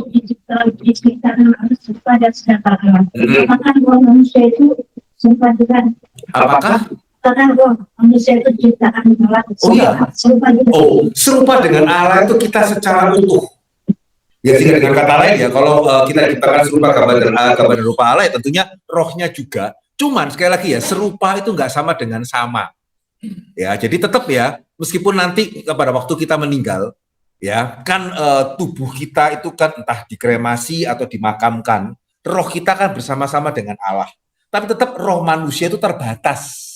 Speaker 5: diciptakan serupa dan serupa Allah. Apakah roh manusia itu serupa dengan?
Speaker 1: Apakah?
Speaker 5: Apakah roh manusia itu diciptakan Allah?
Speaker 1: Oh iya.
Speaker 5: Serupa dengan?
Speaker 1: Oh, serupa dengan Allah itu kita secara utuh. Ya, sehingga dengan kata lain ya, kalau kita diciptakan serupa gambar rupa Allah, ya tentunya rohnya juga. Cuman sekali lagi ya, serupa itu nggak sama dengan sama. Ya, jadi tetap ya, meskipun nanti pada waktu kita meninggal, ya kan tubuh kita itu kan entah dikremasi atau dimakamkan, roh kita kan bersama-sama dengan Allah. Tapi tetap roh manusia itu terbatas.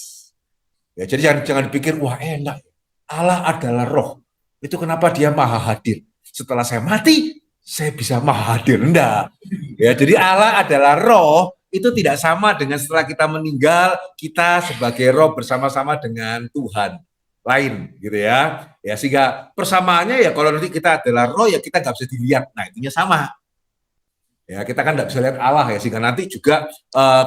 Speaker 1: Ya, jadi jangan dipikir wah enak, Allah adalah roh. Itu kenapa dia maha hadir? Setelah saya mati, saya bisa maha hadir. Enggak. Ya, jadi Allah adalah roh, itu tidak sama dengan setelah kita meninggal, kita sebagai roh bersama-sama dengan Tuhan lain, gitu ya. Ya, sehingga persamaannya ya kalau nanti kita adalah roh, ya kita nggak bisa dilihat. Nah, itunya sama. Ya, kita kan nggak bisa lihat Allah ya, sehingga nanti juga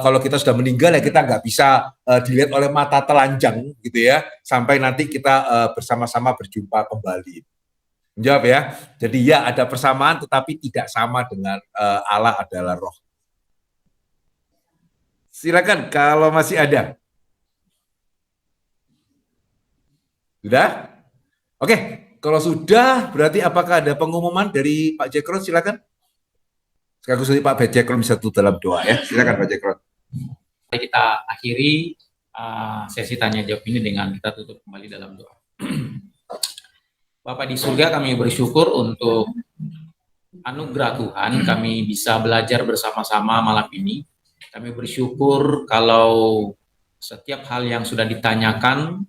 Speaker 1: kalau kita sudah meninggal ya kita nggak bisa dilihat oleh mata telanjang, gitu ya, sampai nanti kita bersama-sama berjumpa kembali. Menjawab ya. Jadi ya ada persamaan tetapi tidak sama dengan Allah adalah roh. Silakan kalau masih ada. Sudah? Oke, kalau sudah berarti apakah ada pengumuman dari Pak Jekron? Silakan. Sekaligus nanti Pak Jekron bisa tutup dalam doa ya. Silakan Pak Jekron.
Speaker 2: Kita akhiri sesi tanya jawab ini dengan kita tutup kembali dalam doa. Bapak di surga, kami bersyukur untuk anugerah Tuhan, kami bisa belajar bersama-sama malam ini. Kami bersyukur kalau setiap hal yang sudah ditanyakan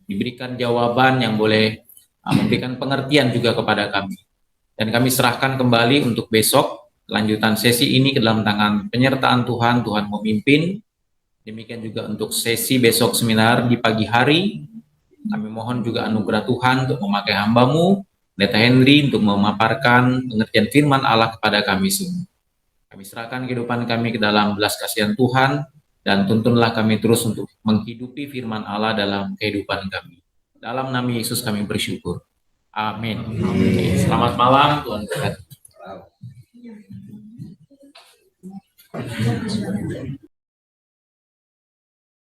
Speaker 2: diberikan jawaban yang boleh memberikan pengertian juga kepada kami. Dan kami serahkan kembali untuk besok, lanjutan sesi ini ke dalam tangan penyertaan Tuhan, Tuhan memimpin. Demikian juga untuk sesi besok seminar di pagi hari. Kami mohon juga anugerah Tuhan untuk memakai hamba-Mu, Pendeta Henry, untuk memaparkan pengertian firman Allah kepada kami semua. Kami serahkan kehidupan kami ke dalam belas kasihan Tuhan, dan tuntunlah kami terus untuk menghidupi firman Allah dalam kehidupan kami. Dalam nama Yesus kami bersyukur. Amin. Selamat malam, Tuhan berkati.